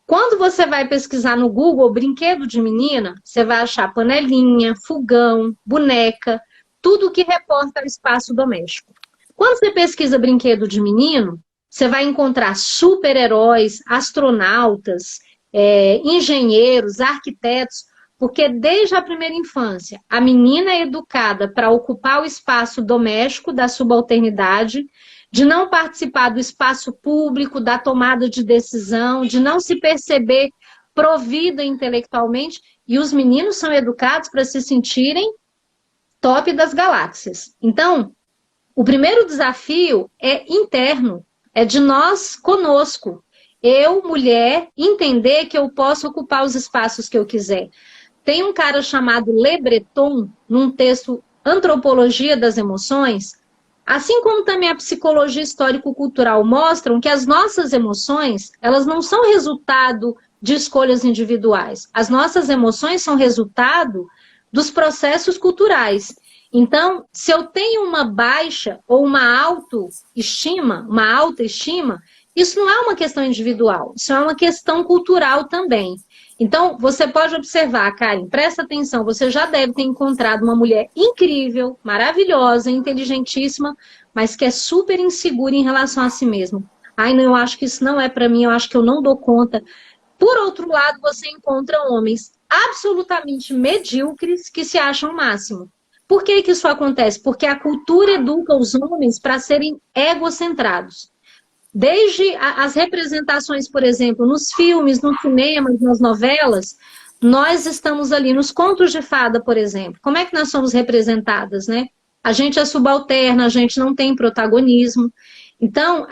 Quando você vai pesquisar no Google brinquedo de menina, você vai achar panelinha, fogão, boneca, tudo que reporta ao espaço doméstico. Quando você pesquisa brinquedo de menino, você vai encontrar super-heróis, astronautas, engenheiros, arquitetos, porque desde a primeira infância, a menina é educada para ocupar o espaço doméstico da subalternidade, de não participar do espaço público, da tomada de decisão, de não se perceber provida intelectualmente, e os meninos são educados para se sentirem top das galáxias. Então, o primeiro desafio é interno, é de nós conosco. Eu, mulher, entender que eu posso ocupar os espaços que eu quiser. Tem um cara chamado Le Breton, num texto antropologia das emoções, assim como também a psicologia histórico-cultural mostram que as nossas emoções, elas não são resultado de escolhas individuais. As nossas emoções são resultado dos processos culturais. Então, se eu tenho uma baixa ou uma autoestima, isso não é uma questão individual, isso é uma questão cultural também. Então, você pode observar, Karen, presta atenção, você já deve ter encontrado uma mulher incrível, maravilhosa, inteligentíssima, mas que é super insegura em relação a si mesma. Ai, não, eu acho que isso não é para mim, eu acho que eu não dou conta. Por outro lado, você encontra homens absolutamente medíocres que se acham o máximo. Por que que isso acontece? Porque a cultura educa os homens para serem egocentrados. Desde as representações, por exemplo, nos filmes, no cinema, nas novelas, nós estamos ali nos contos de fada, por exemplo. Como é que nós somos representadas, né? A gente é subalterna, a gente não tem protagonismo. Então,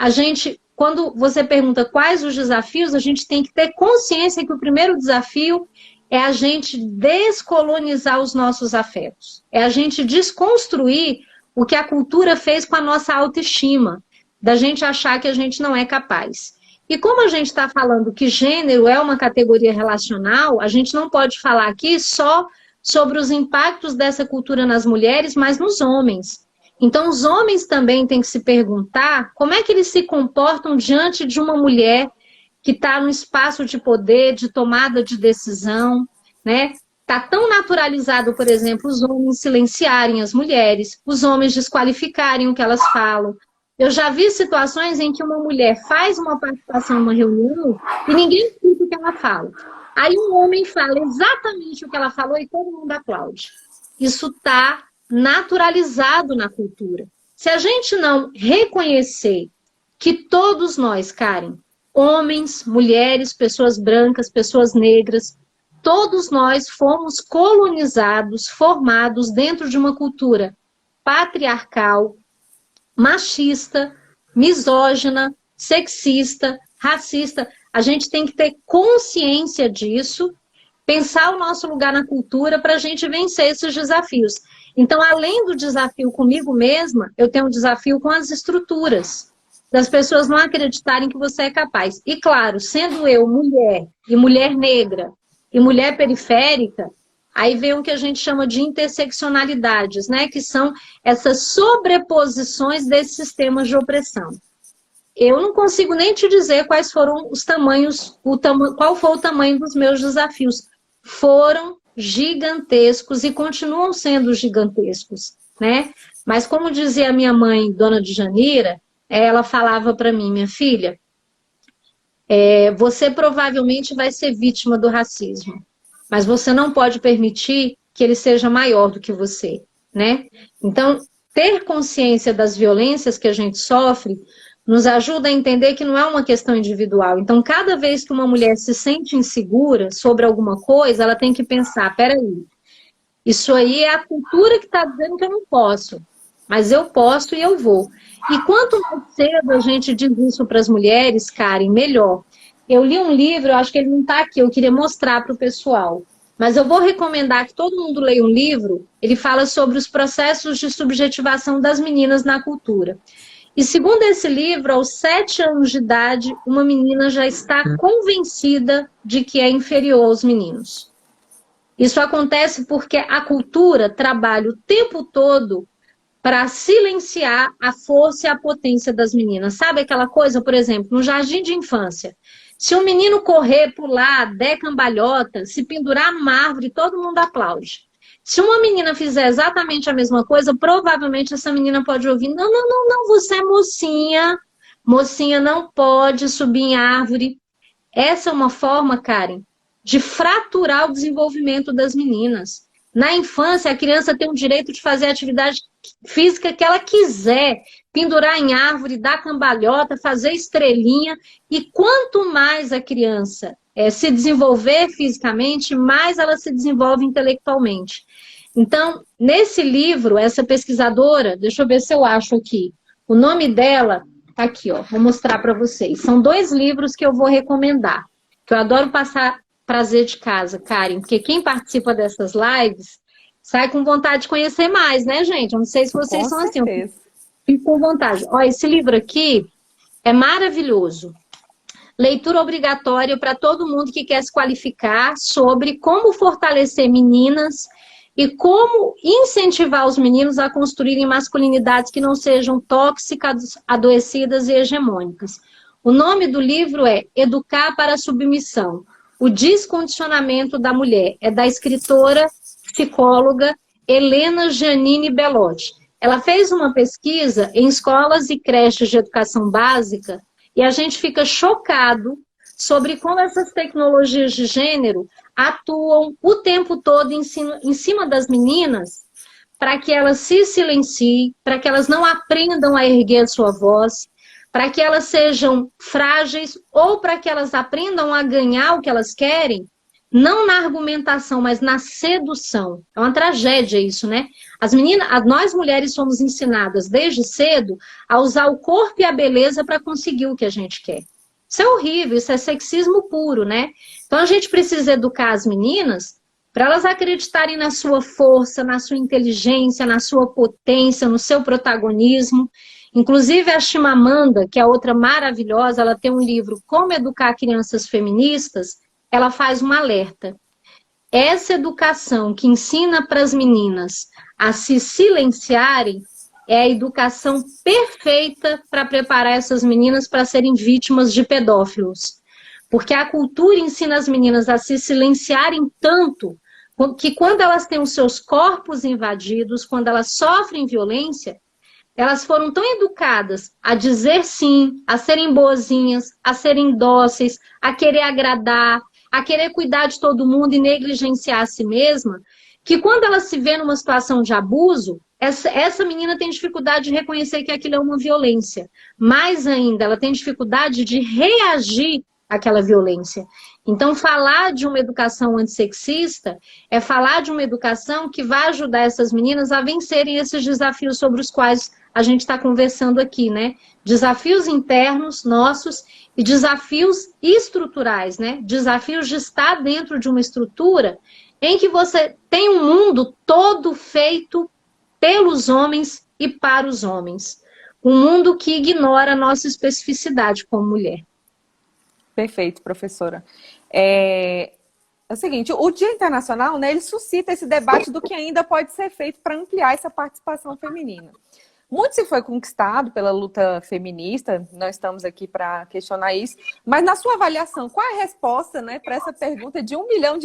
quando você pergunta quais os desafios, a gente tem que ter consciência que o primeiro desafio é a gente descolonizar os nossos afetos. É a gente desconstruir o que a cultura fez com a nossa autoestima, da gente achar que a gente não é capaz. E como a gente está falando que gênero é uma categoria relacional, a gente não pode falar aqui só sobre os impactos dessa cultura nas mulheres, mas nos homens. Então, os homens também têm que se perguntar como é que eles se comportam diante de uma mulher que está no espaço de poder, de tomada de decisão, né? Está tão naturalizado, por exemplo, os homens silenciarem as mulheres, os homens desqualificarem o que elas falam. Eu já vi situações em que uma mulher faz uma participação numa reunião e ninguém escuta o que ela fala. Aí um homem fala exatamente o que ela falou e todo mundo aplaude. Isso está naturalizado na cultura. Se a gente não reconhecer que todos nós, Karen, homens, mulheres, pessoas brancas, pessoas negras, todos nós fomos colonizados, formados dentro de uma cultura patriarcal, machista, misógina, sexista, racista. A gente tem que ter consciência disso, pensar o nosso lugar na cultura para a gente vencer esses desafios. Então, além do desafio comigo mesma, eu tenho um desafio com as estruturas, das pessoas não acreditarem que você é capaz. E claro, sendo eu mulher, e mulher negra, e mulher periférica, aí vem o que a gente chama de interseccionalidades, né? Que são essas sobreposições desses sistemas de opressão. Eu não consigo nem te dizer quais foram os tamanhos, qual foi o tamanho dos meus desafios. Foram gigantescos e continuam sendo gigantescos, né? Mas como dizia a minha mãe, Dona de Janira, ela falava para mim, minha filha, você provavelmente vai ser vítima do racismo, mas você não pode permitir que ele seja maior do que você, né? Então, ter consciência das violências que a gente sofre nos ajuda a entender que não é uma questão individual. Então, cada vez que uma mulher se sente insegura sobre alguma coisa, ela tem que pensar, peraí, isso aí é a cultura que está dizendo que eu não posso, mas eu posso e eu vou. E quanto mais cedo a gente diz isso para as mulheres, Karen, melhor. Eu li um livro, eu acho que ele não está aqui, eu queria mostrar para o pessoal. Mas eu vou recomendar que todo mundo leia um livro, ele fala sobre os processos de subjetivação das meninas na cultura. E segundo esse livro, aos 7 anos de idade, uma menina já está convencida de que é inferior aos meninos. Isso acontece porque a cultura trabalha o tempo todo para silenciar a força e a potência das meninas. Sabe aquela coisa, por exemplo, no jardim de infância? Se um menino correr, pular, der cambalhota, se pendurar numa árvore, todo mundo aplaude. Se uma menina fizer exatamente a mesma coisa, provavelmente essa menina pode ouvir, não, não, não, não, você é mocinha, mocinha não pode subir em árvore. Essa é uma forma, Karen, de fraturar o desenvolvimento das meninas. Na infância, a criança tem o direito de fazer a atividade física que ela quiser, pendurar em árvore, dar cambalhota, fazer estrelinha, e quanto mais a criança se desenvolver fisicamente, mais ela se desenvolve intelectualmente. Então, nesse livro, essa pesquisadora, deixa eu ver se eu acho aqui, o nome dela tá aqui, ó, vou mostrar para vocês. São 2 livros que eu vou recomendar, que eu adoro passar prazer de casa, Karen, porque quem participa dessas lives sai com vontade de conhecer mais, né, gente? Eu não sei se vocês Com são assim, eu certeza. fico com vontade. Ó, esse livro aqui é maravilhoso. Leitura obrigatória para todo mundo que quer se qualificar sobre como fortalecer meninas e como incentivar os meninos a construírem masculinidades que não sejam tóxicas, adoecidas e hegemônicas. O nome do livro é Educar para a Submissão, o descondicionamento da mulher. É da escritora, psicóloga Helena Giannini Bellotti. Ela fez uma pesquisa em escolas e creches de educação básica e a gente fica chocado sobre como essas tecnologias de gênero atuam o tempo todo em cima das meninas para que elas se silenciem, para que elas não aprendam a erguer a sua voz, para que elas sejam frágeis ou para que elas aprendam a ganhar o que elas querem, não na argumentação, mas na sedução. É uma tragédia isso, né? As meninas, nós mulheres somos ensinadas desde cedo a usar o corpo e a beleza para conseguir o que a gente quer. Isso é horrível, isso é sexismo puro, né? Então a gente precisa educar as meninas para elas acreditarem na sua força, na sua inteligência, na sua potência, no seu protagonismo. Inclusive a Chimamanda, que é outra maravilhosa, ela tem um livro Como Educar Crianças Feministas, ela faz um alerta. Essa educação que ensina para as meninas a se silenciarem é a educação perfeita para preparar essas meninas para serem vítimas de pedófilos. Porque a cultura ensina as meninas a se silenciarem tanto que quando elas têm os seus corpos invadidos, quando elas sofrem violência, elas foram tão educadas a dizer sim, a serem boazinhas, a serem dóceis, a querer agradar, a querer cuidar de todo mundo e negligenciar a si mesma, que quando ela se vê numa situação de abuso, essa menina tem dificuldade de reconhecer que aquilo é uma violência. Mais ainda, ela tem dificuldade de reagir àquela violência. Então, falar de uma educação antissexista é falar de uma educação que vai ajudar essas meninas a vencerem esses desafios sobre os quais a gente está conversando aqui, né? Desafios internos nossos e desafios estruturais, né? Desafios de estar dentro de uma estrutura em que você tem um mundo todo feito pelos homens e para os homens. Um mundo que ignora a nossa especificidade como mulher. Perfeito, professora. É o seguinte, o Dia Internacional, né, ele suscita esse debate do que ainda pode ser feito para ampliar essa participação feminina. Muito se foi conquistado pela luta feminista, não estamos aqui para questionar isso, mas na sua avaliação, qual é a resposta, né, para essa pergunta de $1 milhão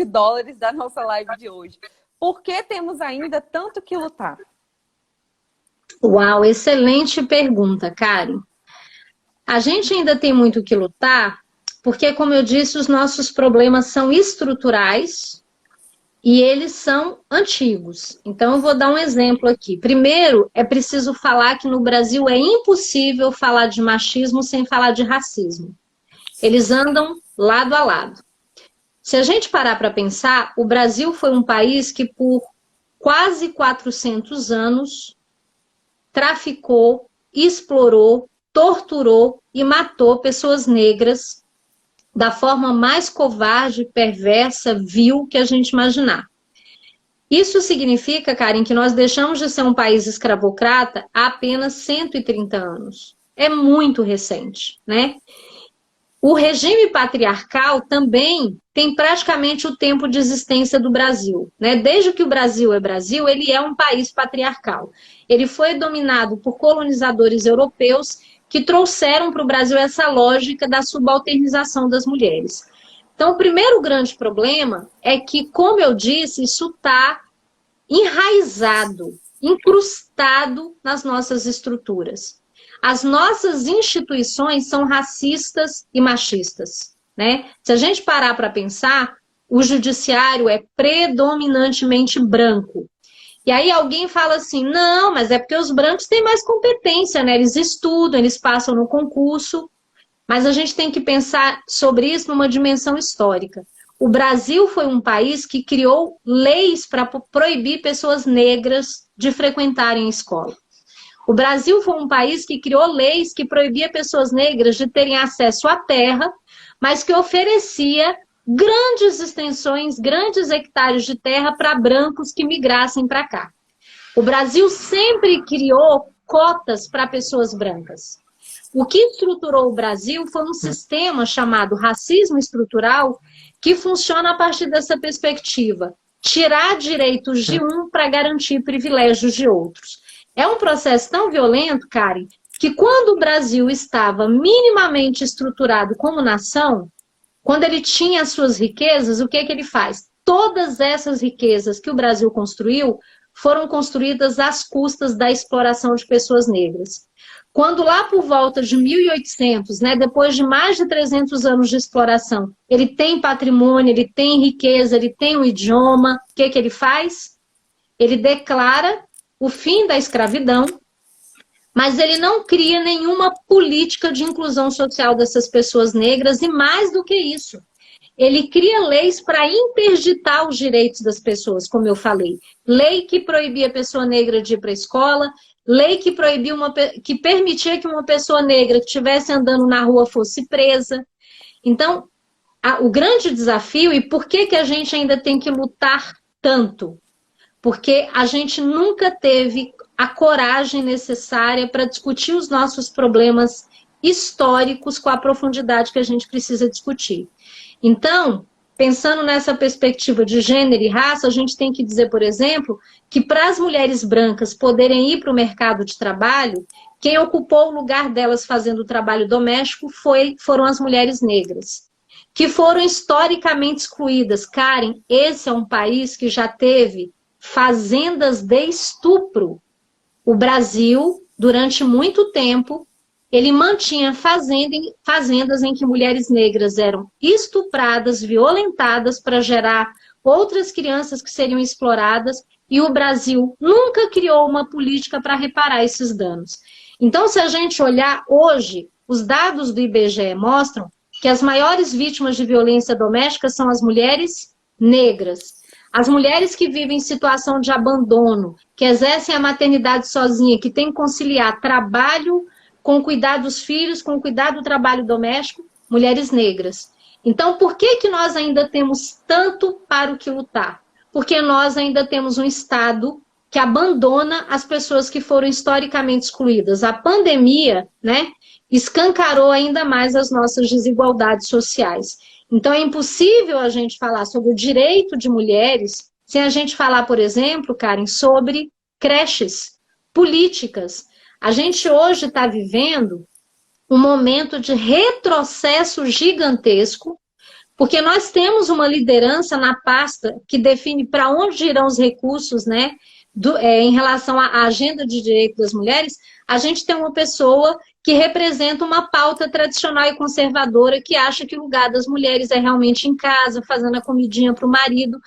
da nossa live de hoje? Por que temos ainda tanto que lutar? Uau, excelente pergunta, Karen. A gente ainda tem muito que lutar, porque, como eu disse, os nossos problemas são estruturais e eles são antigos. Então, eu vou dar um exemplo aqui. Primeiro, é preciso falar que no Brasil é impossível falar de machismo sem falar de racismo. Eles andam lado a lado. Se a gente parar para pensar, o Brasil foi um país que, por quase 400 anos, traficou, explorou, torturou e matou pessoas negras da forma mais covarde, perversa, vil que a gente imaginar. Isso significa, Karen, que nós deixamos de ser um país escravocrata há apenas 130 anos. É muito recente, né? O regime patriarcal também tem praticamente o tempo de existência do Brasil, né? Desde que o Brasil é Brasil, ele é um país patriarcal. Ele foi dominado por colonizadores europeus que trouxeram para o Brasil essa lógica da subalternização das mulheres. Então, o primeiro grande problema é que, como eu disse, isso está enraizado, incrustado nas nossas estruturas. As nossas instituições são racistas e machistas, né? Se a gente parar para pensar, o judiciário é predominantemente branco. E aí alguém fala assim, não, mas é porque os brancos têm mais competência, né? Eles estudam, eles passam no concurso. Mas a gente tem que pensar sobre isso numa dimensão histórica. O Brasil foi um país que criou leis para proibir pessoas negras de frequentarem a escola. O Brasil foi um país que criou leis que proibia pessoas negras de terem acesso à terra, mas que oferecia grandes extensões, grandes hectares de terra para brancos que migrassem para cá. O Brasil sempre criou cotas para pessoas brancas. O que estruturou o Brasil foi um sistema chamado racismo estrutural, que funciona a partir dessa perspectiva: tirar direitos de um para garantir privilégios de outros. É um processo tão violento, Karen, que quando o Brasil estava minimamente estruturado como nação, quando ele tinha as suas riquezas, o que que ele faz? Todas essas riquezas que o Brasil construiu foram construídas às custas da exploração de pessoas negras. Quando lá por volta de 1800, né, depois de mais de 300 anos de exploração, ele tem patrimônio, ele tem riqueza, ele tem um idioma, o que que ele faz? Ele declara o fim da escravidão, mas ele não cria nenhuma política de inclusão social dessas pessoas negras, e mais do que isso, ele cria leis para interditar os direitos das pessoas, como eu falei. Lei que proibia a pessoa negra de ir para a escola, lei que que permitia que uma pessoa negra que estivesse andando na rua fosse presa. Então, o grande desafio, e por que a gente ainda tem que lutar tanto? Porque a gente nunca teve a coragem necessária para discutir os nossos problemas históricos com a profundidade que a gente precisa discutir. Então, pensando nessa perspectiva de gênero e raça, a gente tem que dizer, por exemplo, que para as mulheres brancas poderem ir para o mercado de trabalho, quem ocupou o lugar delas fazendo o trabalho doméstico foram as mulheres negras, que foram historicamente excluídas. Karen, esse é um país que já teve fazendas de estupro. O Brasil, durante muito tempo, ele mantinha fazendas em que mulheres negras eram estupradas, violentadas para gerar outras crianças que seriam exploradas, e o Brasil nunca criou uma política para reparar esses danos. Então, se a gente olhar hoje, os dados do IBGE mostram que as maiores vítimas de violência doméstica são as mulheres negras. As mulheres que vivem em situação de abandono, que exercem a maternidade sozinha, que têm que conciliar trabalho com cuidar dos filhos, com cuidar do trabalho doméstico, mulheres negras. Então, por que nós ainda temos tanto para o que lutar? Porque nós ainda temos um Estado que abandona as pessoas que foram historicamente excluídas. A pandemia, né, escancarou ainda mais as nossas desigualdades sociais. Então, é impossível a gente falar sobre o direito de mulheres sem a gente falar, por exemplo, Karen, sobre creches, políticas. A gente hoje está vivendo um momento de retrocesso gigantesco, porque nós temos uma liderança na pasta que define para onde irão os recursos, né, em relação à agenda de direitos das mulheres. A gente tem uma pessoa que representa uma pauta tradicional e conservadora, que acha que o lugar das mulheres é realmente em casa, fazendo a comidinha para o marido.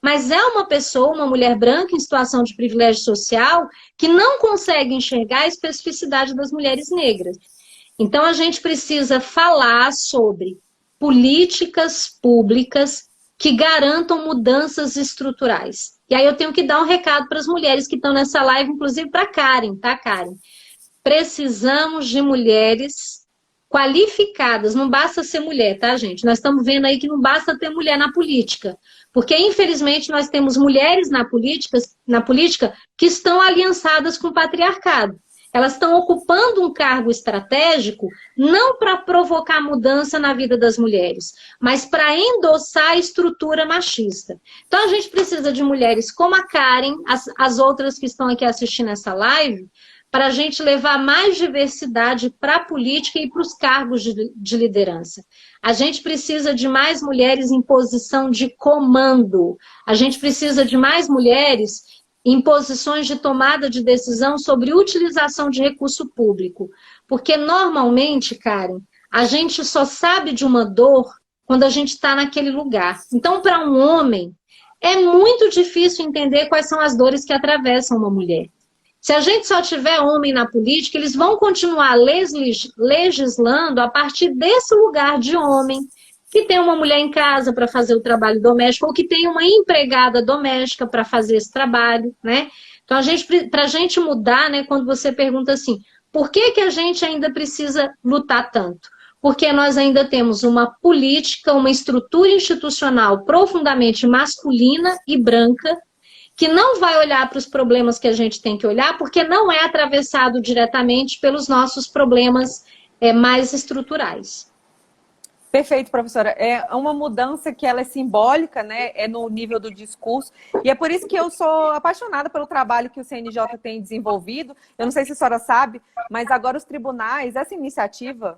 Mas é uma pessoa, uma mulher branca em situação de privilégio social, que não consegue enxergar a especificidade das mulheres negras. Então, a gente precisa falar sobre políticas públicas que garantam mudanças estruturais. E aí eu tenho que dar um recado para as mulheres que estão nessa live, inclusive para a Karen, tá, Karen? Precisamos de mulheres qualificadas, não basta ser mulher, tá, gente? Nós estamos vendo aí que não basta ter mulher na política, porque, infelizmente, nós temos mulheres na política que estão aliançadas com o patriarcado. Elas estão ocupando um cargo estratégico não para provocar mudança na vida das mulheres, mas para endossar a estrutura machista. Então, a gente precisa de mulheres como a Karen, as outras que estão aqui assistindo essa live, para a gente levar mais diversidade para a política e para os cargos de liderança. A gente precisa de mais mulheres em posição de comando. A gente precisa de mais mulheres em posições de tomada de decisão sobre utilização de recurso público. Porque, normalmente, Karen, a gente só sabe de uma dor quando a gente está naquele lugar. Então, para um homem, é muito difícil entender quais são as dores que atravessam uma mulher. Se a gente só tiver homem na política, eles vão continuar legislando a partir desse lugar de homem, que tem uma mulher em casa para fazer o trabalho doméstico, ou que tem uma empregada doméstica para fazer esse trabalho, né? Então, para a gente mudar, né, quando você pergunta assim, por que a gente ainda precisa lutar tanto? porque nós ainda temos uma política, uma estrutura institucional profundamente masculina e branca, que não vai olhar para os problemas que a gente tem que olhar, porque não é atravessado diretamente pelos nossos problemas mais estruturais. Perfeito, professora. É uma mudança que ela é simbólica, né? É no nível do discurso. E é por isso que eu sou apaixonada pelo trabalho que o CNJ tem desenvolvido. Eu não sei se a senhora sabe, mas agora os tribunais, essa iniciativa,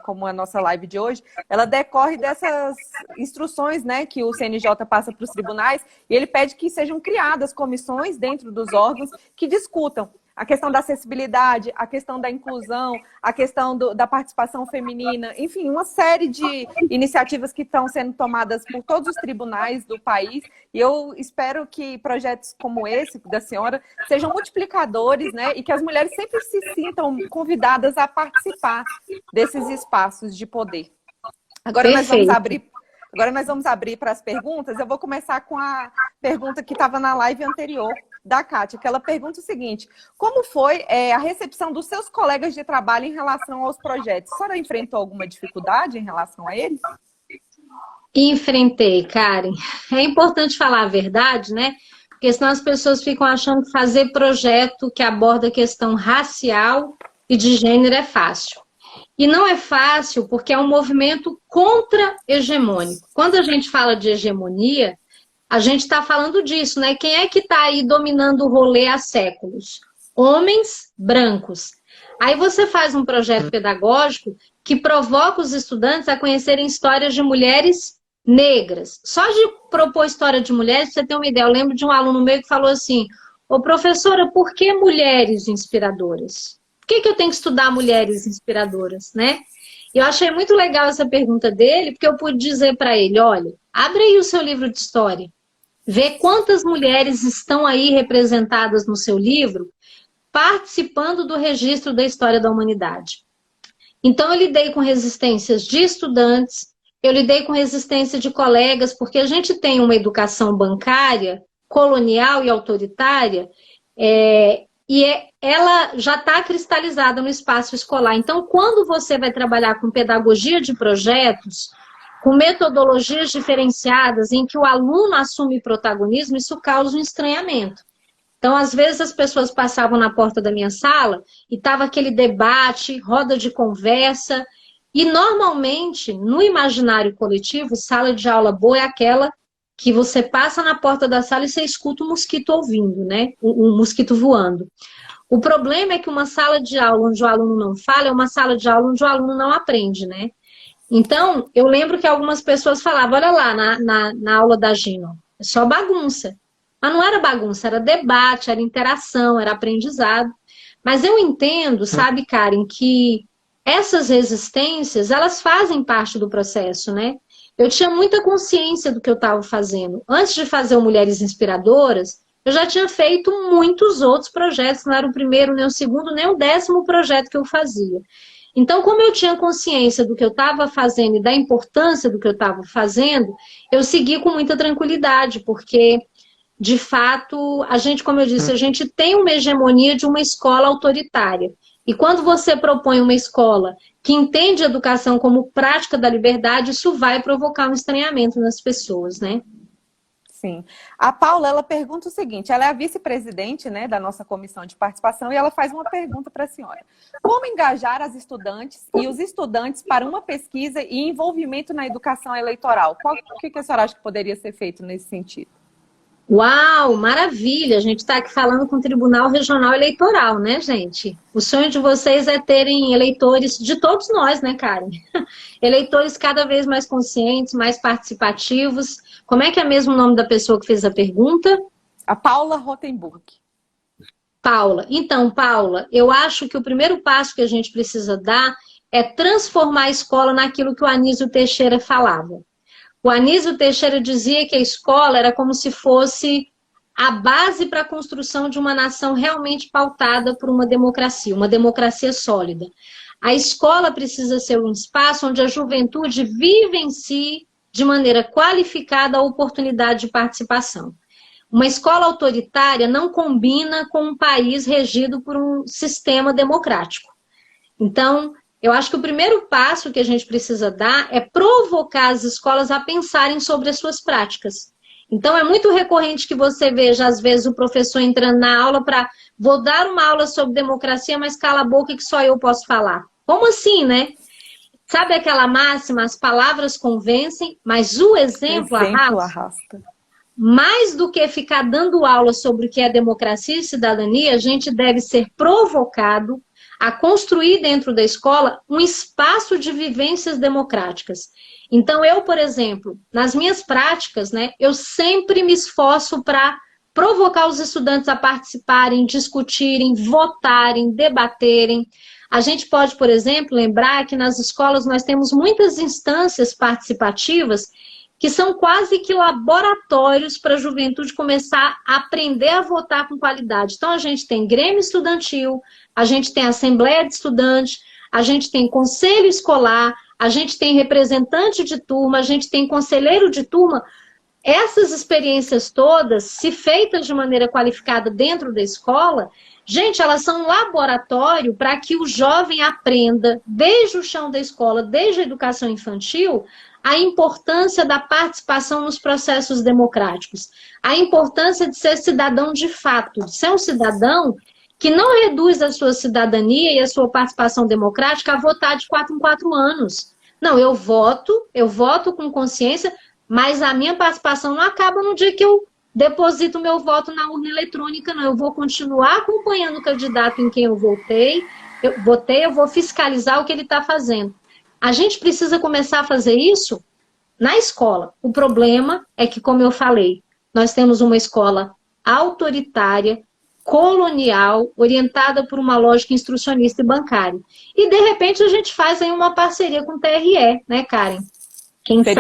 como a nossa live de hoje, ela decorre dessas instruções, né, que o CNJ passa para os tribunais, e ele pede que sejam criadas comissões dentro dos órgãos que discutam a questão da acessibilidade, a questão da inclusão, a questão da participação feminina, enfim, uma série de iniciativas que estão sendo tomadas por todos os tribunais do país. E eu espero que projetos como esse da senhora sejam multiplicadores, né? E que as mulheres sempre se sintam convidadas a participar desses espaços de poder. Agora nós vamos abrir para as perguntas. Eu vou começar com a pergunta que estava na live anterior, da Kátia, que ela pergunta o seguinte: como foi a recepção dos seus colegas de trabalho em relação aos projetos? A senhora enfrentou alguma dificuldade em relação a eles? Enfrentei, Karen. É importante falar a verdade, né? Porque senão as pessoas ficam achando que fazer projeto que aborda a questão racial e de gênero é fácil. E não é fácil porque é um movimento contra-hegemônico. Quando a gente fala de hegemonia, a gente está falando disso, né? Quem é que está aí dominando o rolê há séculos? Homens brancos. Aí você faz um projeto pedagógico que provoca os estudantes a conhecerem histórias de mulheres negras. Só de propor história de mulheres, pra você ter uma ideia, eu lembro de um aluno meu que falou assim: ô professora, por que mulheres inspiradoras? Por que eu tenho que estudar mulheres inspiradoras, né? E eu achei muito legal essa pergunta dele, porque eu pude dizer para ele: olha, abre aí o seu livro de história. Vê quantas mulheres estão aí representadas no seu livro participando do registro da história da humanidade. Então, eu lidei com resistências de estudantes, eu lidei com resistência de colegas, porque a gente tem uma educação bancária, colonial e autoritária, ela já está cristalizada no espaço escolar. Então, quando você vai trabalhar com pedagogia de projetos, com metodologias diferenciadas em que o aluno assume protagonismo, isso causa um estranhamento. Então, às vezes, as pessoas passavam na porta da minha sala e estava aquele debate, roda de conversa, e normalmente, no imaginário coletivo, sala de aula boa é aquela que você passa na porta da sala e você escuta o mosquito ouvindo, né? O mosquito voando. O problema é que uma sala de aula onde o aluno não fala é uma sala de aula onde o aluno não aprende, né? Então, eu lembro que algumas pessoas falavam: olha lá, na aula da Gino, é só bagunça. Mas não era bagunça, era debate, era interação, era aprendizado. Mas eu entendo, sabe, Karen, que essas resistências, elas fazem parte do processo, né? Eu tinha muita consciência do que eu estava fazendo. Antes de fazer o Mulheres Inspiradoras, eu já tinha feito muitos outros projetos, não era o primeiro, nem o segundo, nem o 10º projeto que eu fazia. Então, como eu tinha consciência do que eu estava fazendo e da importância do que eu estava fazendo, eu segui com muita tranquilidade, porque, de fato, a gente, como eu disse, a gente tem uma hegemonia de uma escola autoritária. E quando você propõe uma escola que entende a educação como prática da liberdade, isso vai provocar um estranhamento nas pessoas, né? Sim. A Paula, ela pergunta o seguinte: ela é a vice-presidente, né, da nossa comissão de participação, e ela faz uma pergunta para a senhora: como engajar as estudantes e os estudantes para uma pesquisa e envolvimento na educação eleitoral? O que a senhora acha que poderia ser feito nesse sentido? Uau, maravilha! A gente está aqui falando com o Tribunal Regional Eleitoral, né, gente? O sonho de vocês é terem eleitores, de todos nós, né, Karen? Eleitores cada vez mais conscientes, mais participativos. Como é que é mesmo o nome da pessoa que fez a pergunta? A Paula Rotenburg. Paula. Então, Paula, eu acho que o primeiro passo que a gente precisa dar é transformar a escola naquilo que o Anísio Teixeira falava. O Anísio Teixeira dizia que a escola era como se fosse a base para a construção de uma nação realmente pautada por uma democracia sólida. A escola precisa ser um espaço onde a juventude vivencie de maneira qualificada a oportunidade de participação. Uma escola autoritária não combina com um país regido por um sistema democrático. Então, Eu acho que o primeiro passo que a gente precisa dar é provocar as escolas a pensarem sobre as suas práticas. Então, é muito recorrente que você veja, às vezes, o professor entrando na aula para vou dar uma aula sobre democracia, mas cala a boca que só eu posso falar. Como assim, né? Sabe aquela máxima, as palavras convencem, mas o exemplo Exemplo arrasta? arrasta. Mais do que ficar dando aula sobre o que é democracia e cidadania, a gente deve ser provocado a construir dentro da escola um espaço de vivências democráticas. Então, eu, por exemplo, nas minhas práticas, né, eu sempre me esforço para provocar os estudantes a participarem, discutirem, votarem, debaterem. A gente pode, por exemplo, lembrar que nas escolas nós temos muitas instâncias participativas que são quase que laboratórios para a juventude começar a aprender a votar com qualidade. Então, a gente tem grêmio estudantil, a gente tem assembleia de estudantes, a gente tem conselho escolar, a gente tem representante de turma, a gente tem conselheiro de turma. Essas experiências todas, se feitas de maneira qualificada dentro da escola, gente, elas são um laboratório para que o jovem aprenda, desde o chão da escola, desde a educação infantil, a importância da participação nos processos democráticos, a importância de ser cidadão de fato, de ser um cidadão que não reduz a sua cidadania e a sua participação democrática a votar de 4 em 4 anos. Não, eu voto com consciência, mas a minha participação não acaba no dia que eu deposito meu voto na urna eletrônica, não. Eu vou continuar acompanhando o candidato em quem eu votei, eu vou fiscalizar o que ele está fazendo. A gente precisa começar a fazer isso na escola. O problema é que, como eu falei, nós temos uma escola autoritária, colonial, orientada por uma lógica instrucionista e bancária. E, de repente, a gente faz aí uma parceria com o TRE, né, Karen? Quem sabe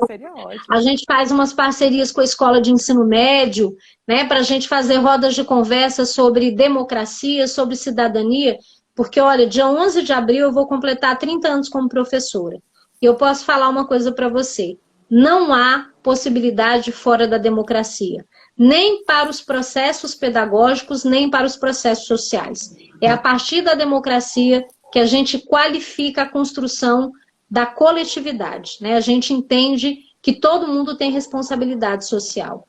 Seria ótimo. A gente faz umas parcerias com a escola de ensino médio, né, para a gente fazer rodas de conversa sobre democracia, sobre cidadania. Porque, olha, dia 11 de abril eu vou completar 30 anos como professora. E eu posso falar uma coisa para você. Não há possibilidade fora da democracia. Nem para os processos pedagógicos, nem para os processos sociais. É a partir da democracia que a gente qualifica a construção da coletividade, né? A gente entende que todo mundo tem responsabilidade social.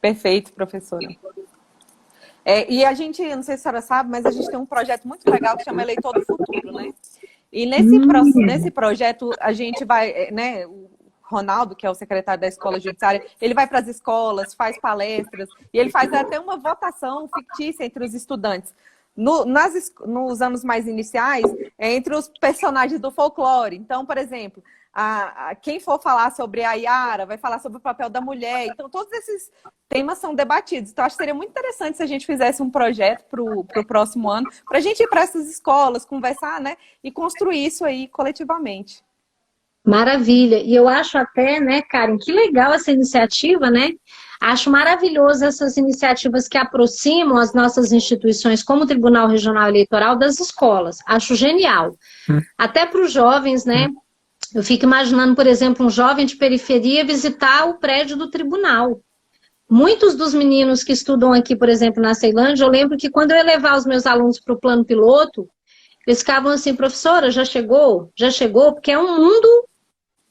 Perfeito, professora. E a gente, não sei se a senhora sabe, mas a gente tem um projeto muito legal que chama Eleitor do Futuro, né? E nesse projeto a gente vai, né, o Ronaldo, que é o secretário da Escola Judiciária, ele vai para as escolas, faz palestras, e ele faz até uma votação fictícia entre os estudantes. Nos anos mais iniciais, entre os personagens do folclore. Então, por exemplo, quem for falar sobre a Yara vai falar sobre o papel da mulher. Então, todos esses temas são debatidos. Então, acho que seria muito interessante se a gente fizesse um projeto para o próximo ano, para a gente ir para essas escolas, conversar, né, e construir isso aí coletivamente. Maravilha. E eu acho até, né, Karen, que legal essa iniciativa, né? Acho maravilhoso essas iniciativas que aproximam as nossas instituições, como o Tribunal Regional Eleitoral, das escolas. Acho genial. Até para os jovens, né? Eu fico imaginando, por exemplo, um jovem de periferia visitar o prédio do tribunal. Muitos dos meninos que estudam aqui, por exemplo, na Ceilândia, eu lembro que quando eu ia levar os meus alunos para o plano piloto, eles ficavam assim, professora, já chegou? Já chegou? Porque é um mundo...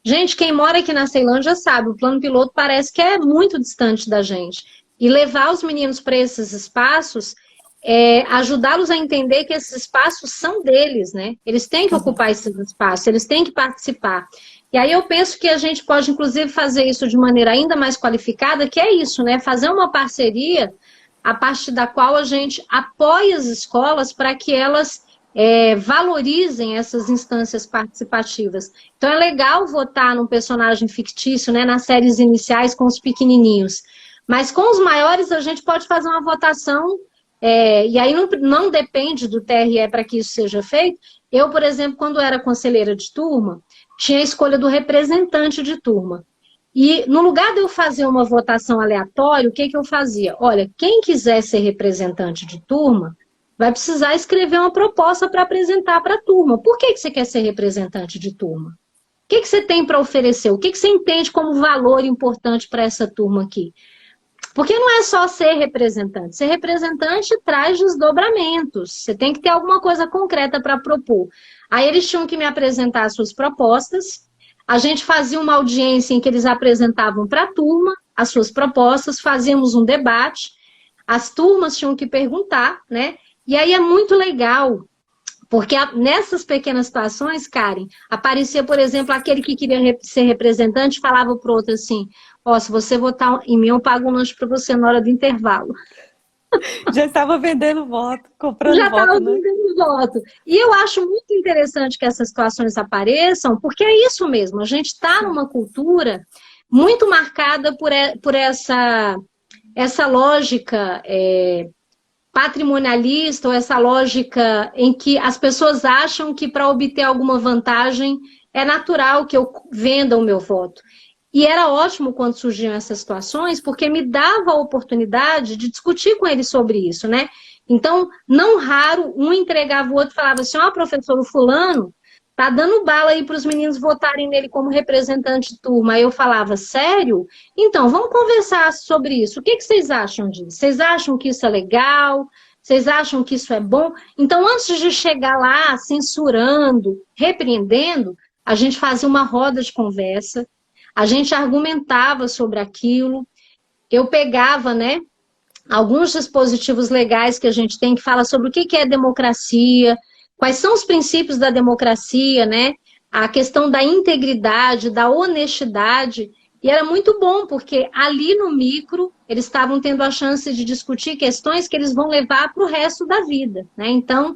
Gente, quem mora aqui na Ceilândia sabe, o plano piloto parece que é muito distante da gente. E levar os meninos para esses espaços, ajudá-los a entender que esses espaços são deles, né? Eles têm que ocupar esses espaços, eles têm que participar. E aí eu penso que a gente pode, inclusive, fazer isso de maneira ainda mais qualificada, que é isso, né? Fazer uma parceria a partir da qual a gente apoia as escolas para que elas... valorizem essas instâncias participativas. Então é legal votar num personagem fictício, né, nas séries iniciais com os pequenininhos. Mas com os maiores a gente pode fazer uma votação, e aí não depende do TRE para que isso seja feito. Eu, por exemplo, quando era conselheira de turma, tinha a escolha do representante de turma. E no lugar de eu fazer uma votação aleatória, o que eu fazia? Olha, quem quiser ser representante de turma, vai precisar escrever uma proposta para apresentar para a turma. Por que você quer ser representante de turma? O que você tem para oferecer? O que você entende como valor importante para essa turma aqui? Porque não é só ser representante. Ser representante traz desdobramentos. Você tem que ter alguma coisa concreta para propor. Aí eles tinham que me apresentar as suas propostas. A gente fazia uma audiência em que eles apresentavam para a turma as suas propostas, fazíamos um debate, as turmas tinham que perguntar, né? E aí é muito legal, porque nessas pequenas situações, Karen, aparecia, por exemplo, aquele que queria ser representante, falava para o outro assim, ó, se você votar em mim, eu pago um lanche para você na hora do intervalo. Já estava vendendo voto, comprando Já voto, estava né? vendendo voto. E eu acho muito interessante que essas situações apareçam, porque é isso mesmo, a gente está numa cultura muito marcada por essa lógica patrimonialista, ou essa lógica em que as pessoas acham que para obter alguma vantagem é natural que eu venda o meu voto. E era ótimo quando surgiam essas situações, porque me dava a oportunidade de discutir com eles sobre isso, né? Então, não raro, um entregava o outro e falava assim, ó, professor, o fulano tá dando bala aí para os meninos votarem nele como representante de turma. Aí eu falava, sério? Então, vamos conversar sobre isso. O que vocês acham disso? Vocês acham que isso é legal? Vocês acham que isso é bom? Então, antes de chegar lá censurando, repreendendo, a gente fazia uma roda de conversa, a gente argumentava sobre aquilo, eu pegava, né, alguns dispositivos legais que a gente tem que fala sobre o que é democracia, quais são os princípios da democracia, né, a questão da integridade, da honestidade, e era muito bom, porque ali no micro eles estavam tendo a chance de discutir questões que eles vão levar para o resto da vida, né, então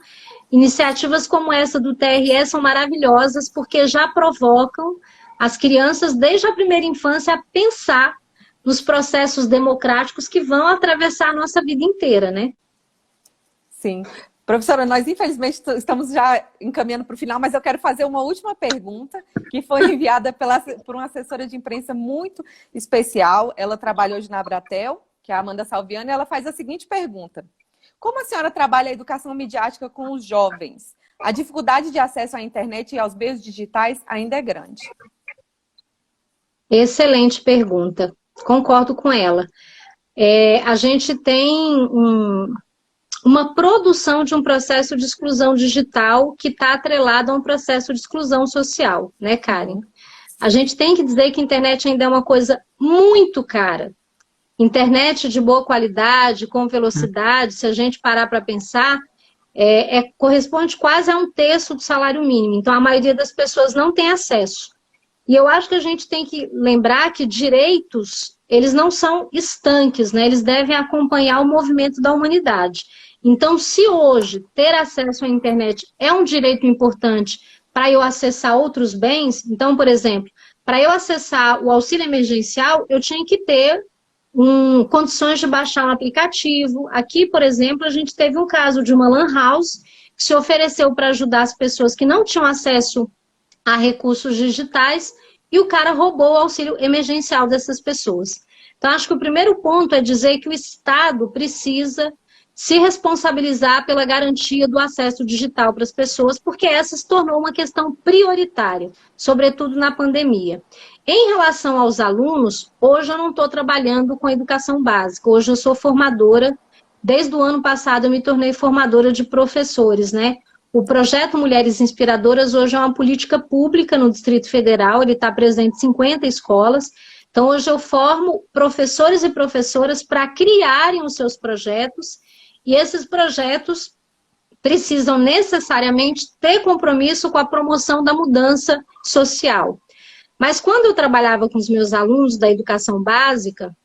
iniciativas como essa do TRE são maravilhosas, porque já provocam as crianças, desde a primeira infância, a pensar nos processos democráticos que vão atravessar a nossa vida inteira, né? Sim. Professora, nós infelizmente estamos já encaminhando para o final, mas eu quero fazer uma última pergunta, que foi enviada por uma assessora de imprensa muito especial. Ela trabalha hoje na Abratel, que é a Amanda Salviano, e ela faz a seguinte pergunta. Como a senhora trabalha a educação midiática com os jovens? A dificuldade de acesso à internet e aos meios digitais ainda é grande. Excelente pergunta, concordo com ela. A gente tem uma produção de um processo de exclusão digital que está atrelado a um processo de exclusão social, né, Karen? A gente tem que dizer que a internet ainda é uma coisa muito cara. Internet de boa qualidade, com velocidade, se a gente parar para pensar, corresponde quase a 1/3 do salário mínimo. Então, a maioria das pessoas não tem acesso. E eu acho que a gente tem que lembrar que direitos, eles não são estanques, né? Eles devem acompanhar o movimento da humanidade. Então, se hoje ter acesso à internet é um direito importante para eu acessar outros bens, então, por exemplo, para eu acessar o auxílio emergencial, eu tinha que ter condições de baixar um aplicativo. Aqui, por exemplo, a gente teve um caso de uma lan house que se ofereceu para ajudar as pessoas que não tinham acesso a recursos digitais, e o cara roubou o auxílio emergencial dessas pessoas. Então, acho que o primeiro ponto é dizer que o Estado precisa se responsabilizar pela garantia do acesso digital para as pessoas, porque essa se tornou uma questão prioritária, sobretudo na pandemia. Em relação aos alunos, hoje eu não estou trabalhando com educação básica, hoje eu sou formadora, desde o ano passado eu me tornei formadora de professores, né? O projeto Mulheres Inspiradoras hoje é uma política pública no Distrito Federal, ele está presente em 50 escolas. Então, hoje eu formo professores e professoras para criarem os seus projetos, e esses projetos precisam necessariamente ter compromisso com a promoção da mudança social. Mas quando eu trabalhava com os meus alunos da educação básica,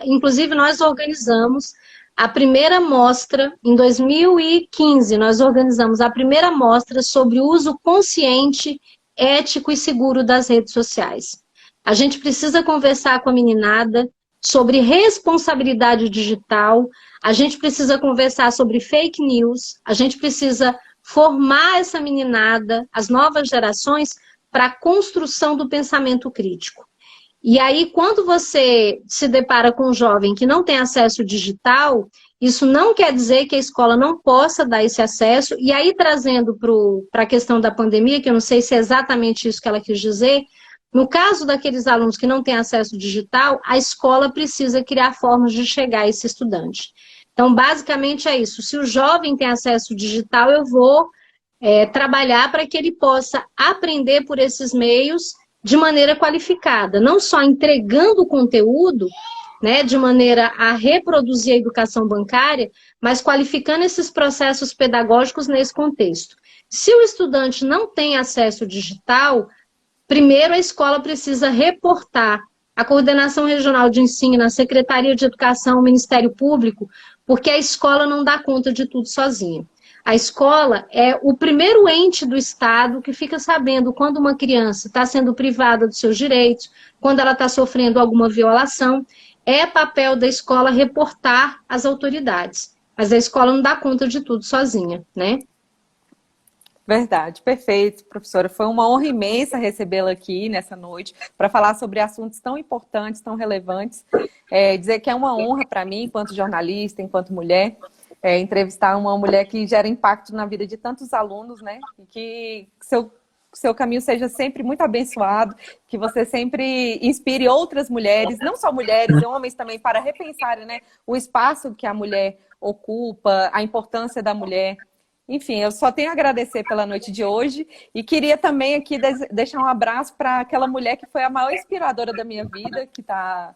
inclusive nós organizamos a primeira mostra, em 2015, nós organizamos a primeira mostra sobre o uso consciente, ético e seguro das redes sociais. A gente precisa conversar com a meninada sobre responsabilidade digital, a gente precisa conversar sobre fake news, a gente precisa formar essa meninada, as novas gerações, para a construção do pensamento crítico. E aí, quando você se depara com um jovem que não tem acesso digital, isso não quer dizer que a escola não possa dar esse acesso. E aí, trazendo para a questão da pandemia, que eu não sei se é exatamente isso que ela quis dizer, No caso daqueles alunos que não têm acesso digital, a escola precisa criar formas de chegar a esse estudante. Então, basicamente é isso. Se o jovem tem acesso digital, eu vou trabalhar para que ele possa aprender por esses meios de maneira qualificada, não só entregando o conteúdo, né, de maneira a reproduzir a educação bancária, mas qualificando esses processos pedagógicos nesse contexto. Se o estudante não tem acesso digital, primeiro a escola precisa reportar à Coordenação Regional de Ensino, à Secretaria de Educação, ao Ministério Público, porque a escola não dá conta de tudo sozinha. A escola é o primeiro ente do Estado que fica sabendo quando uma criança está sendo privada dos seus direitos, quando ela está sofrendo alguma violação. É papel da escola reportar às autoridades, mas a escola não dá conta de tudo sozinha, né? Verdade, perfeito, professora. Foi uma honra imensa recebê-la aqui nessa noite para falar sobre assuntos tão importantes, tão relevantes. Dizer que é uma honra para mim, enquanto jornalista, enquanto mulher, entrevistar uma mulher que gera impacto na vida de tantos alunos, né? E que seu caminho seja sempre muito abençoado, que você sempre inspire outras mulheres, não só mulheres, homens também, para repensarem, né, o espaço que a mulher ocupa, a importância da mulher. Enfim, eu só tenho a agradecer pela noite de hoje e queria também aqui deixar um abraço para aquela mulher que foi a maior inspiradora da minha vida, que tá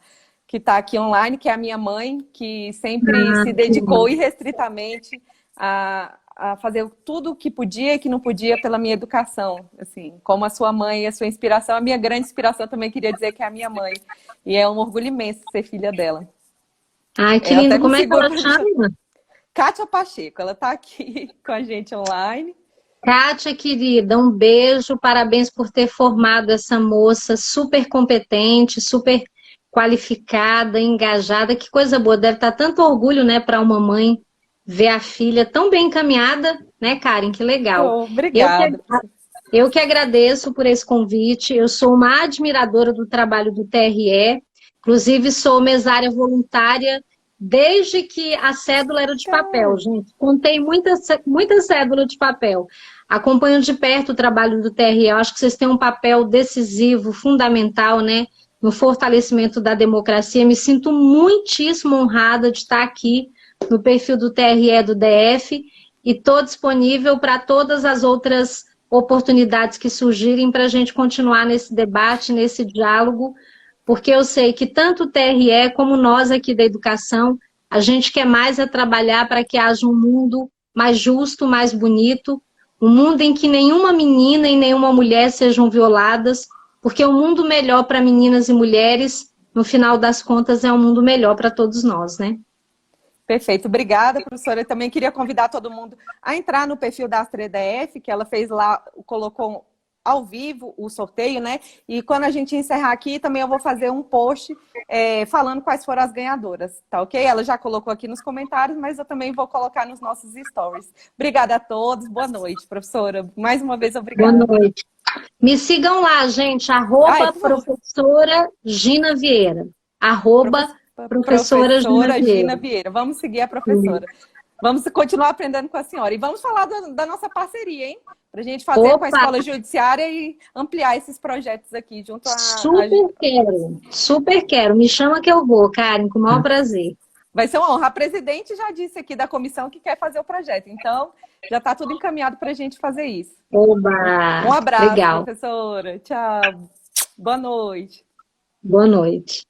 aqui online, que é a minha mãe, que sempre se dedicou irrestritamente a fazer tudo o que podia e que não podia pela minha educação. Assim, como a sua mãe e a sua inspiração, a minha grande inspiração também queria dizer que é a minha mãe. E é um orgulho imenso ser filha dela. Ai, que lindo. Como é que ela chama? Kátia Pacheco, ela está aqui com a gente online. Kátia, querida, um beijo, parabéns por ter formado essa moça super competente, super qualificada, engajada, que coisa boa, deve estar tanto orgulho, né, para uma mãe ver a filha tão bem encaminhada, né, Karen, que legal. Obrigada. Eu que agradeço por esse convite, eu sou uma admiradora do trabalho do TRE, inclusive sou mesária voluntária desde que a cédula era de papel, gente. Contei muita cédula de papel. Acompanho de perto o trabalho do TRE. Eu acho que vocês têm um papel decisivo, fundamental, né, no fortalecimento da democracia. Me sinto muitíssimo honrada de estar aqui no perfil do TRE do DF e estou disponível para todas as outras oportunidades que surgirem para a gente continuar nesse debate, nesse diálogo, porque eu sei que tanto o TRE como nós aqui da educação, a gente quer mais trabalhar para que haja um mundo mais justo, mais bonito, um mundo em que nenhuma menina e nenhuma mulher sejam violadas, porque um mundo melhor para meninas e mulheres, no final das contas, é um mundo melhor para todos nós, né? Perfeito, obrigada, professora. Eu também queria convidar todo mundo a entrar no perfil da Astra EDF, que ela fez lá, colocou ao vivo o sorteio, né? E quando a gente encerrar aqui, também eu vou fazer um post falando quais foram as ganhadoras, tá ok? Ela já colocou aqui nos comentários, mas eu também vou colocar nos nossos stories. Obrigada a todos, boa noite, professora. Mais uma vez, obrigada. Boa noite. Me sigam lá, gente, professora Gina Vieira. Professora Gina Vieira. Vamos seguir a professora. Vamos continuar aprendendo com a senhora. E vamos falar da nossa parceria, hein? Para a gente fazer com a Escola Judiciária e ampliar esses projetos aqui junto a... Super quero. Me chama que eu vou, Karen, com o maior prazer. Vai ser uma honra. A presidente já disse aqui da comissão que quer fazer o projeto. Então, já está tudo encaminhado para a gente fazer isso. Oba! Um abraço, legal. professora. Tchau. Boa noite. Boa noite.